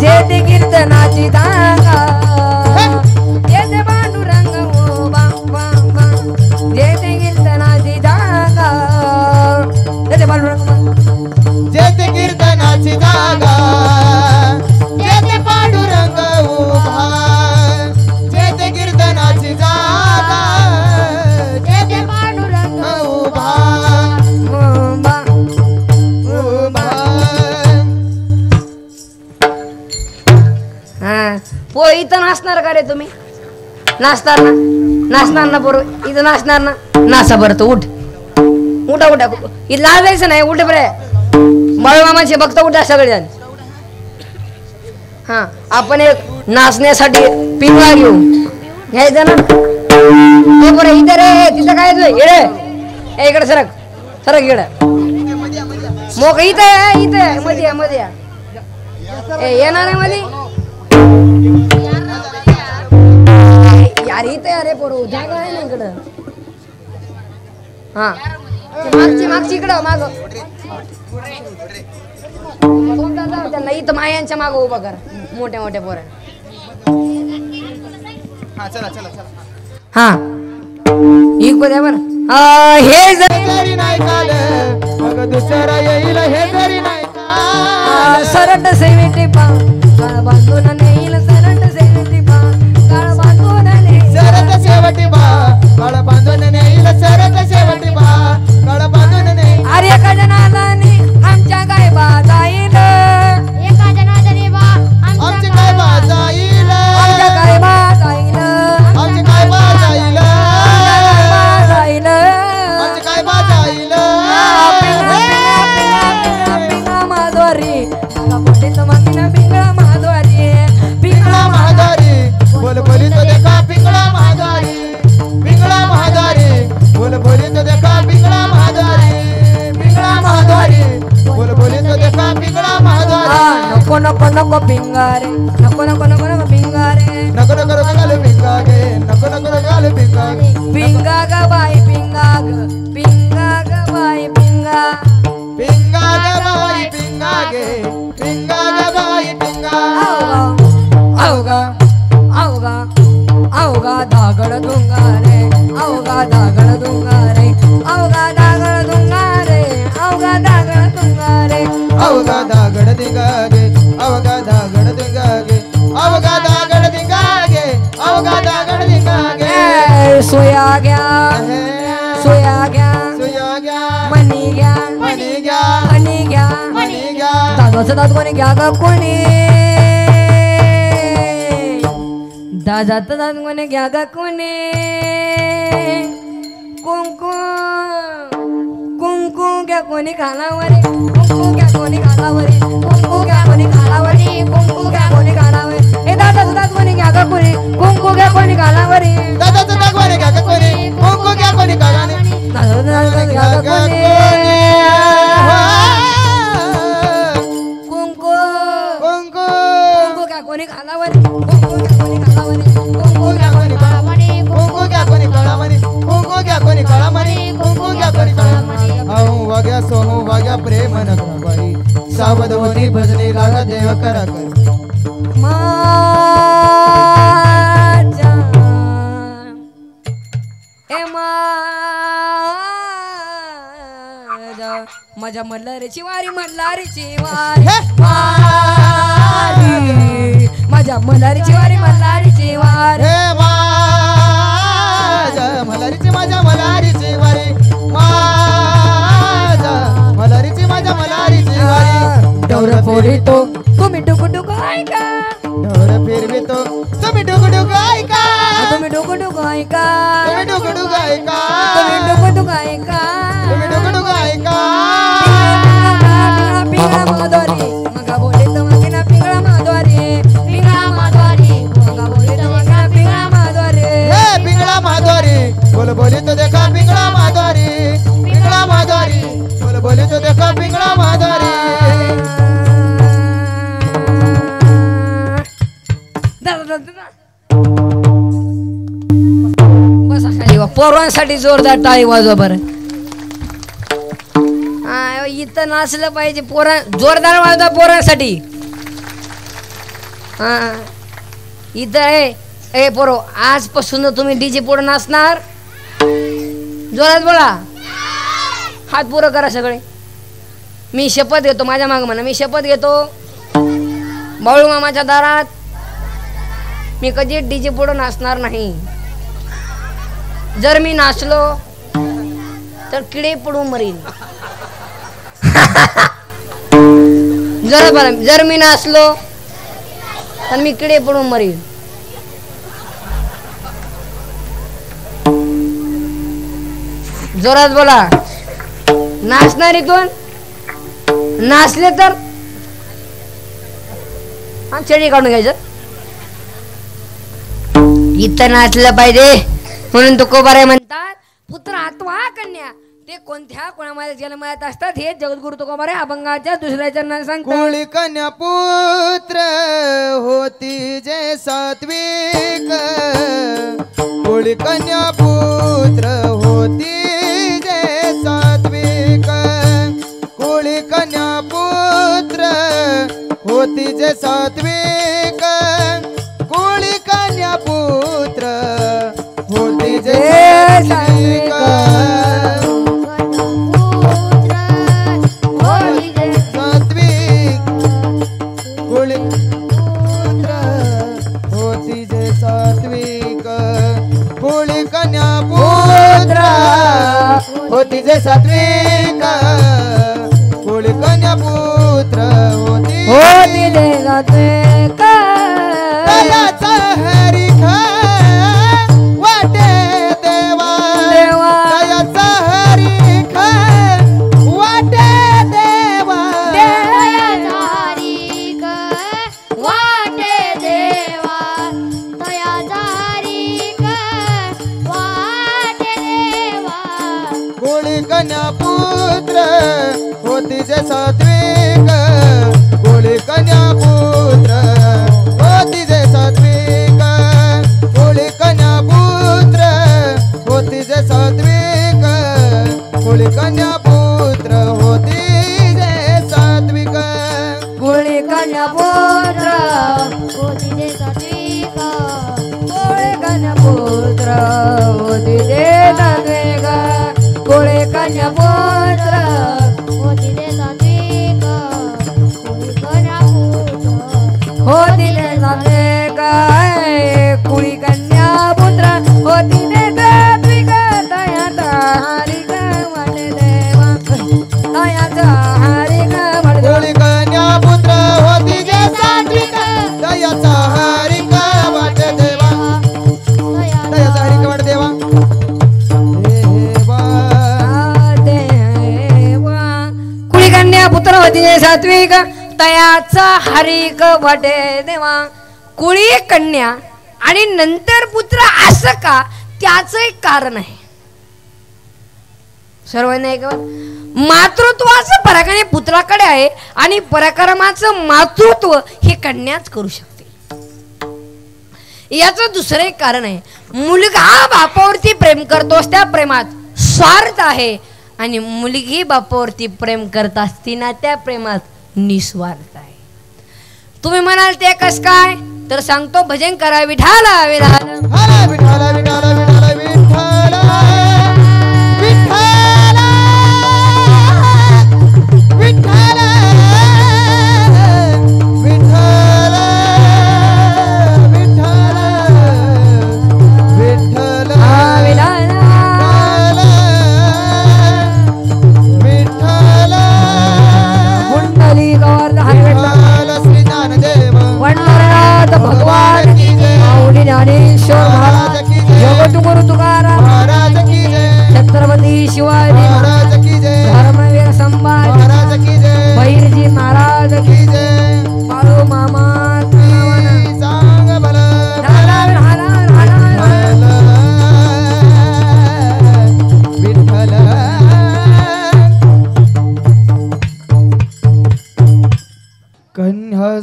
जे ते कीर्तनाची जागा येथे पांडुरंग उभा. जे ते कीर्तनाची जागा येथे पांडुरंग येथे कीर्तनाची जागा येथे पांडुरंग उभा. येथे कीर्तनाची जागा येथे पांडुरंग उभा. उभा. हा पो इथं नाचणार का रे तुम्ही? नाचणार ना बरोबर इथं नाचणार ना? नाचा बरं तो उठ उठा इथं लाजायचं नाही. उठ बरे बाळूमामाचे भक्त उठा सगळेजण. हा आपण एक नाचण्यासाठी पिंगा घेऊ घ्यायचं ना बरं इथे रे तिथं काय इकडे इकडे सरक सरक इकडे मोक इथे इथे मध्ये मध्ये येणार आहे मध्ये यार इथे अरे पोरू जागा आहे ना इकडं हा मागची मागची इकडं माग त्यांना इथं मायांच्या माग उभा कर मोठ्या मोठ्या पोरा हा इकडे द्या बरं हे जरी नाही काल मग दुसरा येईल हे जरी नाही काल सरट सेवेटी पा काळ बांधून नेईल सरट सेवेटी पा काळ बांधून नेईल सरत शेवटी बा काळ बांधून नेईल सरत शेवटी बा काळ बांधून नेईल अरे एका जणाला आमच्या काय बाजाईल एका जनार्दनी बा आमचे काय बा जाईल आमच्या काय बाजाईल आमचे काय बा जाईल बाजाईल आमचे काय बा जाईल पिंगळा माधवारी पटेल मागीना पिंगळा माधवारी पिंगळा महादारी बोल बोली तो देखा पिंगळा महादारी पिंगळा महादारी बोल बोली तो देखा पिंगळा महादारी पिंगळा महादारी बोल बोली तो देखा पिंगळा महादारी नको नको नको पिंगारे नको नको नको नको पिंगारे नको नको गाल पिंगा गे नको नको गाल पिंगा गे पिंगा ग बाई पिंगा ग बाई पिंगा पिंगा गे बाई पिंगा गे पिंगा गे बाई पिंगा अवगा अवगा अवगा दागड दुंगारे अवगा दागड दुंगारे अवगा दागड दुंगारे अवगा दागड दुंगारे अवगा दागड दिगा गे अवगा दागड दिगा गे अवगा दागड दिगा गे अवगा दागड दिगा गे सोया घ्या सोया घ्या सुया घ्या मनी घ्या मनी घ्या मनी घ्या मनी घ्या दादाचं दात कोणी घ्या का कोणी दादाचं दात कोणी घ्या का कोणी कुंकू कुंकू घ्या कोणी खालावरी कुंकू घ्या कोणी खालावरी कुंकू घ्या कोणी खालावरी कुंकू घ्या कोणी खालावरी हे दादाचं दात कोणी घ्या का कोणी कुंकू घ्या कोणी खालावरी दादाचं दात कोणी घ्या का कोणी कुंकू घ्या कोणी कागाने दादाचं दात घ्या का कोणी कुंकू कुंकू कुंकू घ्या कोणी खालावरी कुंकू घ्या कोणी खालावरी कुंकू घ्या कोणी काळामणी कुंकू घ्या कोणी काळामणी कुंकू घ्या कोणी काळामणी कुंकू घ्या कोणी काळामणी अहो वाग्या सोहू वाग्या प्रेम नगराबाई सावधवती भजनी लागा देव करा कर माझ्या ए माझ्या मल्हारीची वारी मल्हारीची वारी वारी माझ्या मल्हारीची वारी मल्हारीची वारी हे माझ्या मलारीची माझ्या मलारीची वारी माझ्या मलारीची माझ्या मलारीची वारी डोर पोरी तो तुम्ही डुकू डुकू ऐका ढोर फिरवितो तुम्ही डुगु डुगु ऐका तुम्ही डुकू डुकू ऐका तुम्ही डुगु डुगु ऐका तुम्ही डुकू डुकू ऐका तुम्ही डुगु डुगु ऐका पिंगळा माधवारी मगा बोले तर मगिना पिंगळा माधवारी पिंगळा माधवारी मगा बोले तर मगिना पिंगळा माधवारी हे पिंगळा माधवारी बोल बोली तो देखा पिंगळा माधवारी पिंगळा माधवारी बोल बोली तो देखा पिंगळा माधवारी बस खाली पोरांसाठी जोरदार टाळी वाजवा बरं इथं नाचलं पाहिजे पोरा जोरदार वाजवा पोरांसाठी हा इथं ए पोरो आजपासून तुम्ही डीजे पुढे नाचणार जोरात बोला हात पुरं करा सगळे मी शपथ घेतो माझ्या मागं म्हणा मी शपथ घेतो बाळू मामाच्या दारात मी कधी डीजे पुढे नाचणार नाही जर मी नाचलो तर किडे पडून मरीन जर मी नाचलो तर मी किडे पडून मरीन जोरात बोला नाचणार इथून नाचले तर हा चेडी काढून घ्यायचं. इथं नाचलं पाहिजे म्हणून तुकोबारे म्हणतात पुत्र अथवा कन्या ते कोणत्या कोणामध्ये जन्मात असतात हे जगद्गुरु तुकोबारे अभंगाच्या दुसऱ्या चरणात सांगतात. कुळी कन्या पुत्र होती जे सात्विक, कुळी कन्या पुत्र होती जे सात्विक, कुळी कन्या पुत्र होती जे सात्विक, कुळी कन्या पुत्र होती जे सात्विक. होती जे सात्विक, कुळी कन्या पुत्र होती जे सात्विक. दयाचा हरिख वाटे देवा, दयाचा हरिख वाटे देवा, वाटे देवा, वाटे देवा. कुळी कन्या पुत्र होती जे सात्विक, कुळी कन्या पुत्र होती जे सात्विक, कुळी कन्या पुत्र होती जे सात्विक, कुळी कन्या पुत्र होती जे सात्विक, कुळी कन्या पुत्र होती जे सात्विक, कुळी कन्या पुत्र होती जे सात्विक, कुळी कन्या पुत्र होती जे सात्विक, कन्या पुत्र होती जे सात्विक, कुळी कन्या पुत्र होती जे सात्विक. दयाचा हरिक वाटे देवा, दयाचा हरिक वाटे देवा. कुळी कन्या पुत्र होती जे सात्विक, दयाचा हरिक वाटे देवा, दयाचा हरिक वाटे देवा. कुळी कन्या पुत्र होती जे सात्विक, तयाचा हरिक वाटे देवा. कुळी कन्या आणि नंतर पुत्र असं का त्याचं एक कारण आहे. सर्वांना एक मातृत्वाचं पराक्रम पुत्राकडे आहे आणि पराक्रमाचं मातृत्व हे कन्याच करू शकते. याचं दुसरं एक कारण आहे. मुलगा बापावरती प्रेम करतोस त्या प्रेमात स्वार्थ आहे आणि मुलगी बापावरती प्रेम करत असती ना त्या प्रेमात निस्वार्थ आहे. तुम्ही म्हणाल ते कस काय तर सांगतो. भजन करा विठाला विठाला हरे विठाला विठाला विठाला विठाला विठाला विठाला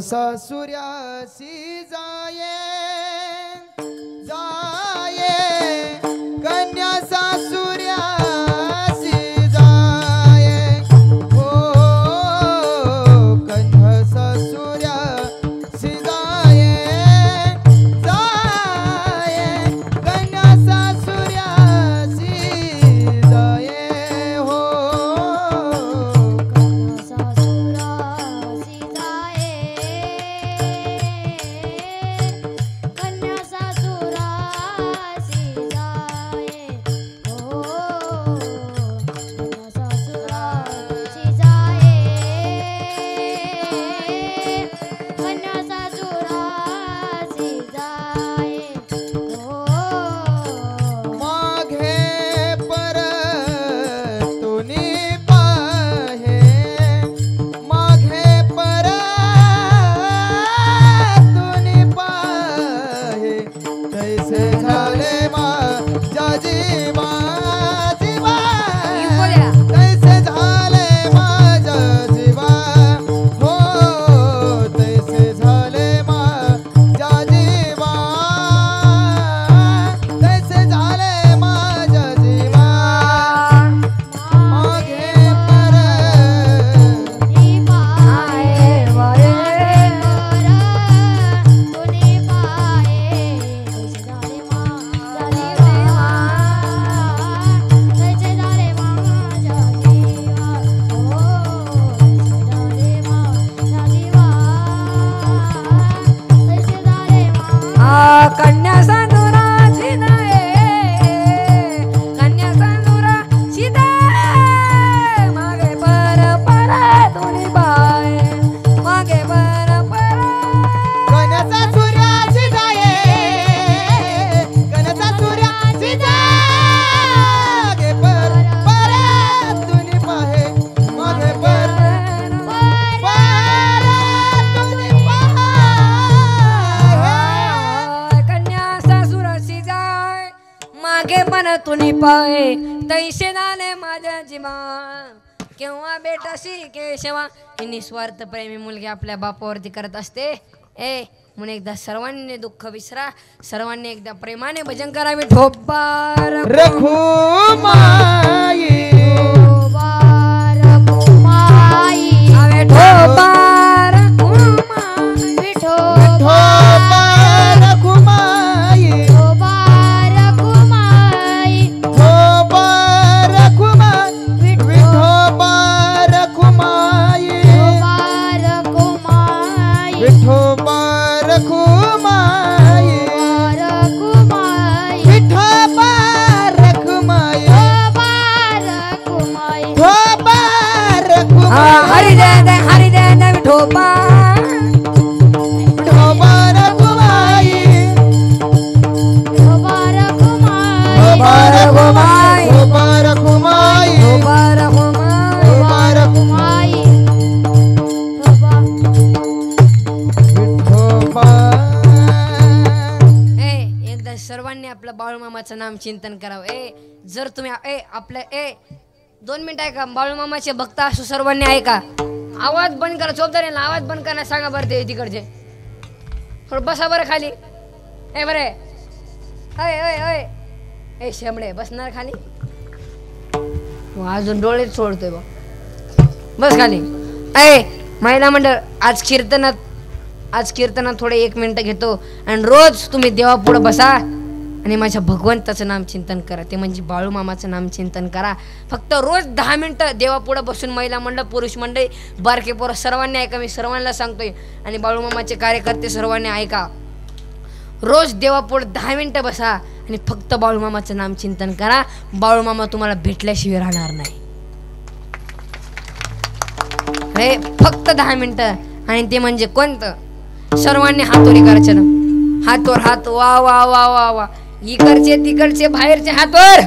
सासुर्यासी जाये जाये कन्या सासुर्यासी जाये हो कन्या सासुर्यासी जाये जाये कन्या सासुर्यासी जाये हो सासुरासी जाये तुनी पाय तैसे झाले माझ्या जीवा केव्हा बेटाशी केशवा. ही निस्वार्थ प्रेमी मुलगी आपल्या बापावरती करत असते. म्हणून एकदा सर्वांनी दुःख विसरा, सर्वांनी एकदा प्रेमाने भजन करावे. ठोपार रखुमाई आवे ठोपार कुमाई. विठोबा रखुमाई विठोबा रखुमाई विठोबा रखुमाई विठोबा रखुमाई विठोबा रखुमाई विठोबा रखुमाई हरि जय हरि जय विठोबा विठोबा रखुमाई विठोबा रखुमाई विठोबा रखुमाई विठोबा रखुमाई. एकदा सर्वांनी आपलं बाळूमामाचं नाम चिंतन करावं. जर तुम्ही आपलं 2 मिनिट ऐका. बाळूमामाचे भक्त असो सर्वांनी ऐका. आवाज बंद करा. चोपदार आवाज बंद करा. सांगा बरं ते तिकडचे थोडं बसा बरं खाली. बरे शेंबडे बसणार खाली. अजून डोळे सोडतोय बा. बस खाली. महिला मंडळ आज कीर्तनात थोडे 1 मिनिट घेतो आणि रोज तुम्ही देवापुढे बसा आणि माझ्या भगवंताचं नाम चिंतन करा. ते म्हणजे बाळूमामाचं नाम चिंतन करा. फक्त रोज 10 मिनिटं देवापुढे बसून महिला मंडळ पुरुष मंडळी बारके पोरं सर्वांनी ऐका. मी सर्वांना सांगतोय आणि बाळूमामाचे कार्यकर्ते सर्वांनी ऐका. रोज देवापुढे 10 मिनिटं बसा आणि फक्त बाळूमामाचं नाम चिंतन करा. बाळूमामा तुम्हाला भेटल्याशिवाय राहणार नाही. फक्त 10 मिनिटं. आणि ते म्हणजे कोणतं? सर्वांनी हातोरी करायचं ना. हातवर हात. वा वा वा वा वा. इकडचे तिकडचे बाहेरचे हातवर.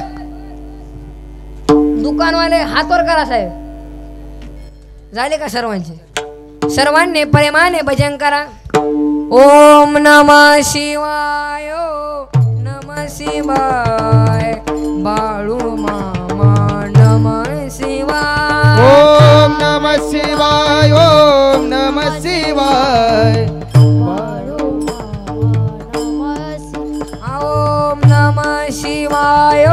दुकानवाले हातवर करा साहेब. झाले का सर्वांचे? सर्वांनी प्रेमाने भजन करा. ओम नमः शिवाय नमः शिवाय बाळू मामा नमः शिवाय. ओम नमः शिवाय ओम नमः शिवाय ओम नमः शिवाय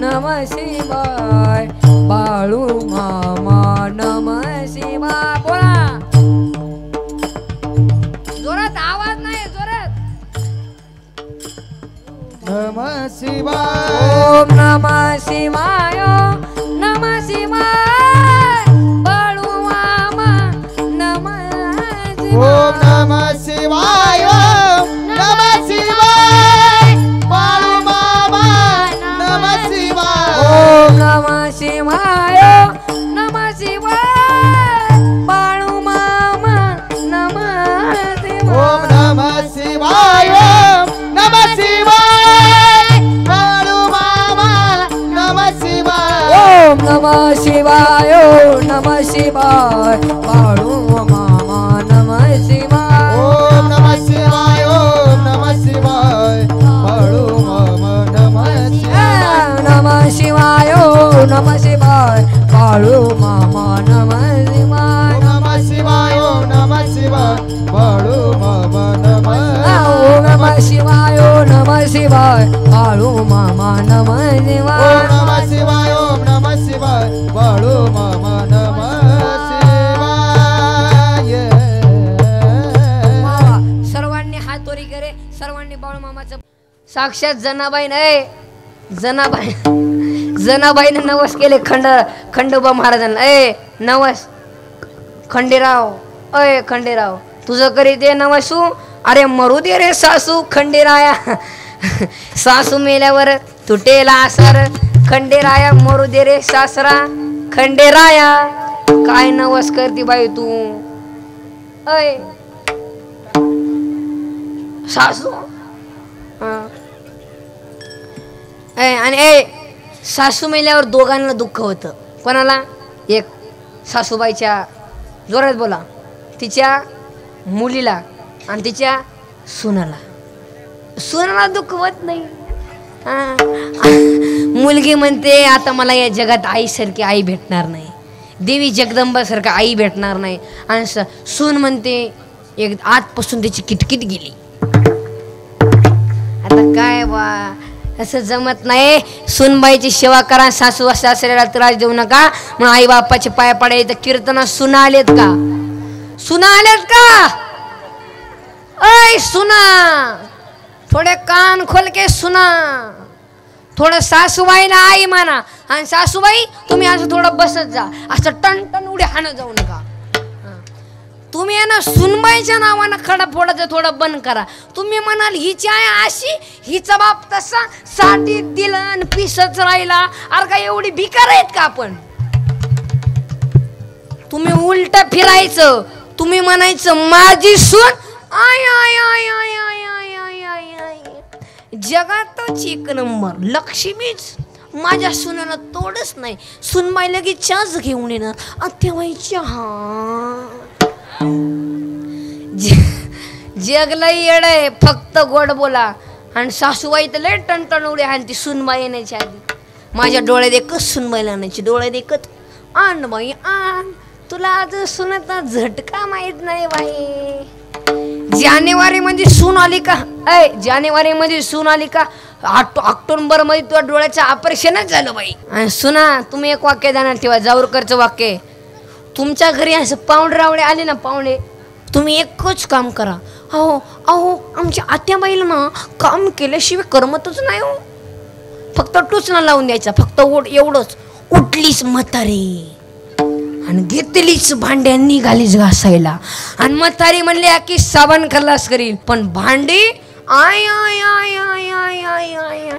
नमः शिवाय बाळू मामा नमः शिवाय. बोला जोरात. आवाज नाही जोरात. नमः शिवाय ओम नमः शिवाय नमः शिवाय बाळू मामा नमः शिवाय. ओम नमः शिवाय ओम नमः शिवाय बाळू मामा नमः शिवाय. ओम नमः शिवाय नमः शिवाय बाळू मामा नमः शिवाय. ओम नमः शिवाय ओम नमः शिवाय बाळू मामा नमः शिवाय. ओम नमः शिवाय नमः शिवाय बाळू मामा नमः शिवाय. ओम नमः शिवाय ओम नमः शिवाय बाळू मामा नमः शिवाय. नमः शिवाय नमः शिवाय बाळू मामा नमः शिवाय. नमः शिवाय ओम नमः शिवाय बाळू मामा नमः. ओम नमः शिवाय नमः शिवाय बाळू मामा नमः शिवाय. ओम नमः शिवाय ओम नमः शिवाय बाळू मामा नमः शिवाय. सर्वांनी हातोरी करे. सर्वांनी बाळू मामाचं साक्षात जनाबाई नाही. जनाबाईने नवस केले खंडोबा महाराजांना. नवस खंडेराव. खंडेराव तुझं करी दे नवसू. अरे मरू दे रे सासू खंडेराया. सासू मेल्यावर तुटेला आसार. खंडेराया मरू दे रे सासरा खंडेराया. काय नवस करती बाई तू. सासू आणि सासू मेल्यावर दोघांना दुःख होतं. कोणाला? एक सासूबाईच्या, जोरात बोला, तिच्या मुलीला आणि तिच्या सुनाला. सुनाला दुःख होत नाही. मुलगी म्हणते आता मला या जगात आईसारखी आई भेटणार नाही, देवी जगदंबासारखं आई भेटणार नाही. आणि सून म्हणते एक आजपासून त्याची किटकिट गेली. आता काय वा असं जमत नाही. सूनबाईची सेवा करा, सासू सासऱ्याला त्रास देऊ नका. मग आई बापाचे पाय पडायचे. कीर्तना सुना आलेत का? सुना आलेत का? ऐ सुना थोडे कान खोल के सुना. थोडं सासूबाईला आई माना. आणि सासूबाई तुम्ही असं थोडं बसत जा, असं टन उड्या हाणत जाऊ नका. तुम्ही आहे ना सुनबाईच्या नावानं खडा फोडायचं थोडं बंद करा. तुम्ही म्हणाल हिची आहे अशी, हिचा बाप तसा, साठी दिलं आणि पिसच राहिला. अरे का एवढी भिकार आहेत का आपण? तुम्ही उलट फिरायचं. तुम्ही म्हणायचं माझी सून आय आय आय आय आय आय आय आय आय जगातच एक नंबर लक्ष्मीच. माझ्या सुनेला तोडच नाही. सुनबाई लगेच चहाच घेऊन येणार. आत्याबाईच्या जग लय येड आहे, फक्त गोड बोला. आणि सासूबाई तर लय टणटण उडी आणि ती सुनबाई येण्याच्या आधी माझ्या डोळ्यात एकच सुनबाईला आणायची. डोळ्यात एकच आण बाई आण. तुला आज सुनता झटका माहित नाही बाई. जानेवारी मध्ये सून आली का? ऐ जानेवारी मध्ये सून आली का? ऑक्टोबर मध्ये तुझ्या डोळ्याचं ऑपरेशनच झालं बाई. आणि सुना तुम्ही एक वाक्य जाणार ठेवा, जावरकरचं वाक्य. तुमच्या घरी असं पाहुणे रावळे आले ना, पाहुणे, तुम्ही एकच काम करा. अहो अहो आमच्या आत्याबाईला ना काम केल्याशिवाय करमतच नाही हो. फक्त टुचना लावून द्यायचा. फक्त एवढंच. उठलीच म्हातारी आणि घेतलीच भांड्या निघालीच घासायला. आणि म्हातारी म्हणले की साबण खल्लास करील, पण भांडी आय आय आय आय आय आय आय आय.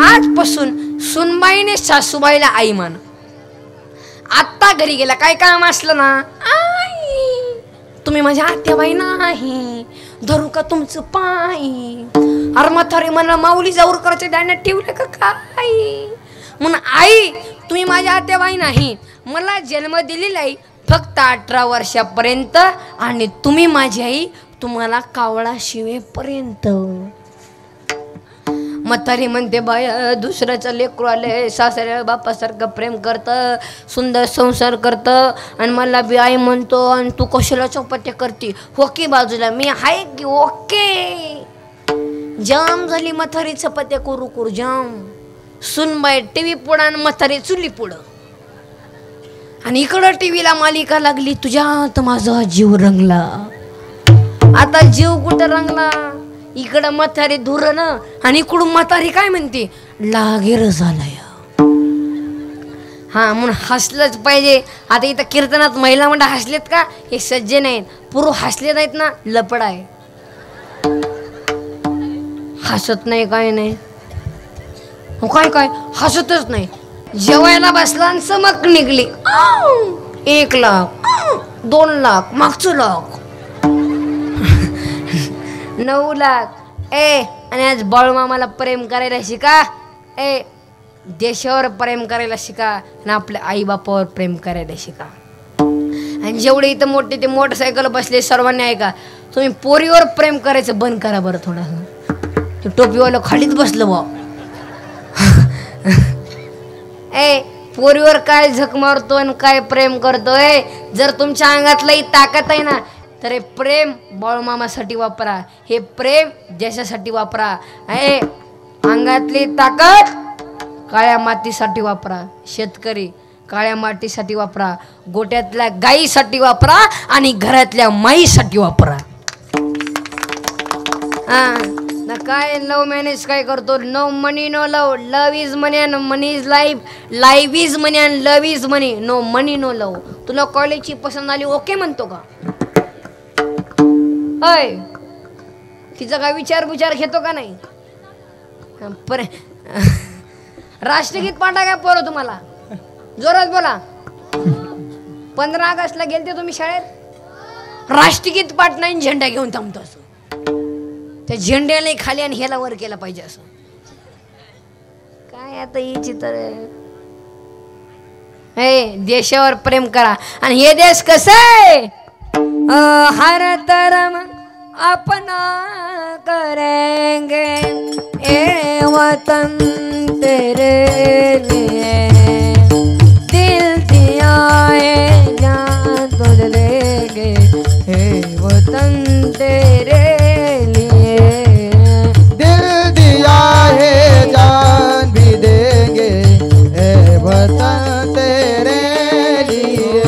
आजपासून सुनबाईने सासूबाईला आई मान. आत्ता घरी गेला काय काम असलं ना, आई तुम्ही माझ्या आत्याबाई नाही, धरू का तुमचं पायी. अरे म्हातारी म्हणा माऊली जावरकरच्या दाण्यात ठेवलं का काय? म्हणून आई तुम्ही माझ्या आत्याबाई नाही, मला जन्म दिलेला आई फक्त 18 वर्षापर्यंत. आणि तुम्ही माझी आई, तुम्हाला कावळा शिवेपर्यंत. म्हातारी म्हणते बाय दुसऱ्याचं लेकरू आले, सासऱ्या बापासारखं प्रेम करतं, सुंदर संसार करतं, आणि मला बी आई म्हणतो. आणि तू कशाला चौपट्या करते? होकी बाजूला मी आहे की ओके. जाम झाली म्हातारी चपात्या करू करू जाम. सुनबाई टीव्ही पुढं आणि म्हातारी चुली पुढं. आणि इकडं टीव्हीला मालिका लागली, तुझ्यात माझा जीव रंगला. आता जीव कुठं रंगला? इकडं म्हातारी धुरण आणि इकडून म्हातारी काय म्हणते, लागेर झालाय. हा म्हणून हसलंच पाहिजे. आता इथं कीर्तनात महिला मंडळ हसलेत का? हे सज्जे नाहीत. पुरुष हसले नाहीत ना, लपड आहे. हसत नाही काय नाही, काय काय हसतच नाही. जेवायला बसला आणि चमक निघली. 1 लाख 2 लाख मागचं लाख 9 लाख. आणि आज बाळूमामाला प्रेम करायला शिका. देशावर प्रेम करायला शिका आणि आपल्या आई बापावर प्रेम करायला शिका. आणि जेवढे इथं मोठे ते मोटरसायकल बसले सर्वांनी ऐका, तुम्ही पोरीवर प्रेम करायचं बंद करा बरं. थोडं ते टोपीवालं खालीच बसलं बा. पोरीवर काय झक मारतो आणि काय प्रेम करतोय. जर तुमच्या अंगातलाही ताकद आहे ना, तर हे प्रेम बाळूमामासाठी वापरा. हे प्रेम देशासाठी वापरा. अंगातली ताकद काळ्या मातीसाठी वापरा. शेतकरी काळ्या मातीसाठी वापरा. गोट्यातल्या गाईसाठी वापरा आणि घरातल्या माईसाठी वापरा. ना काय लव मॅनेज काय करतो? No money no love. Love is money and money is life. Life is money and love is money. No money no love. तुला कॉलेजची पसंत आली ओके म्हणतो का? अय तिचा काय विचार घेतो का नाही? राष्ट्रगीत पाठा काय पोरं तुम्हाला? जोरात बोला. 15 ऑगस्टला गेलते तुम्ही शाळेत? राष्ट्रगीत पाठ नाही, झेंडा घेऊन थांबतो असं. त्या झेंड्याला खाली आणि ह्याला वर केला पाहिजे असं. काय आता ही चित्र. देशावर प्रेम करा. आणि हे देश कसं आहे? हर तरम अपना करेंगे ए वतन तेरे लिए दिल दिया है जान तुझे देंगे ए वतन तेरे लिए दिल दिया है जान भी देंगे ए वतन तेरे लिए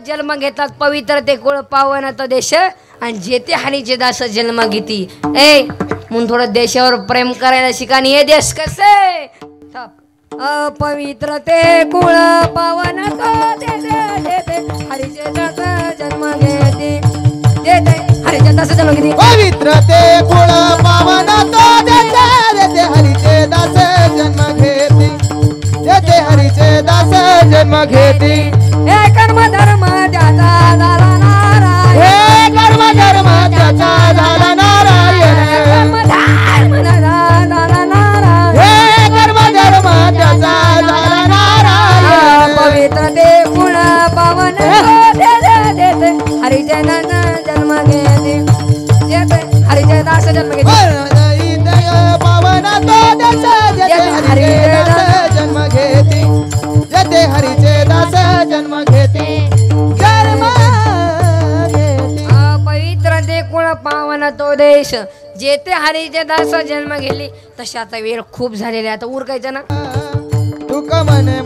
जन्म घेतात पवित्र ते कुळ पावन तो देश आणि जेते हरीचे दास जन्म घेती ए म्हणून थोडं देशावर प्रेम करायला शिकानी हे देश कसे अपवित्र ते कुळ पावन तो देते हरीचे दास जन्म घेती देते हरीचे दास जन्म घेती पवित्र ते कुळ पावन तो देते हरीचे दास जन्म घेती देते हरीचे दास जन्म घेती हे कर्म धर्म त्याचा झाला नारायण हे कर्म धर्म त्याचा झाला नारायण कर्म धर्म झाला नारायण हे कर्म धर्म त्याचा झाला नारायण पवित्र ते गुण पावन देते हरिजय जन्म घेते हरिजय दास जन्म घेते पावन तो देते हरिजय दास जन्म घेते जते हरीचे दास जन्म घेते पवित्र ते कुळ पावन तो देश जेथे हरीचे दास जन्म घेली तशी आता वेळ खूप झालेली आता उरकायचं ना तुक मने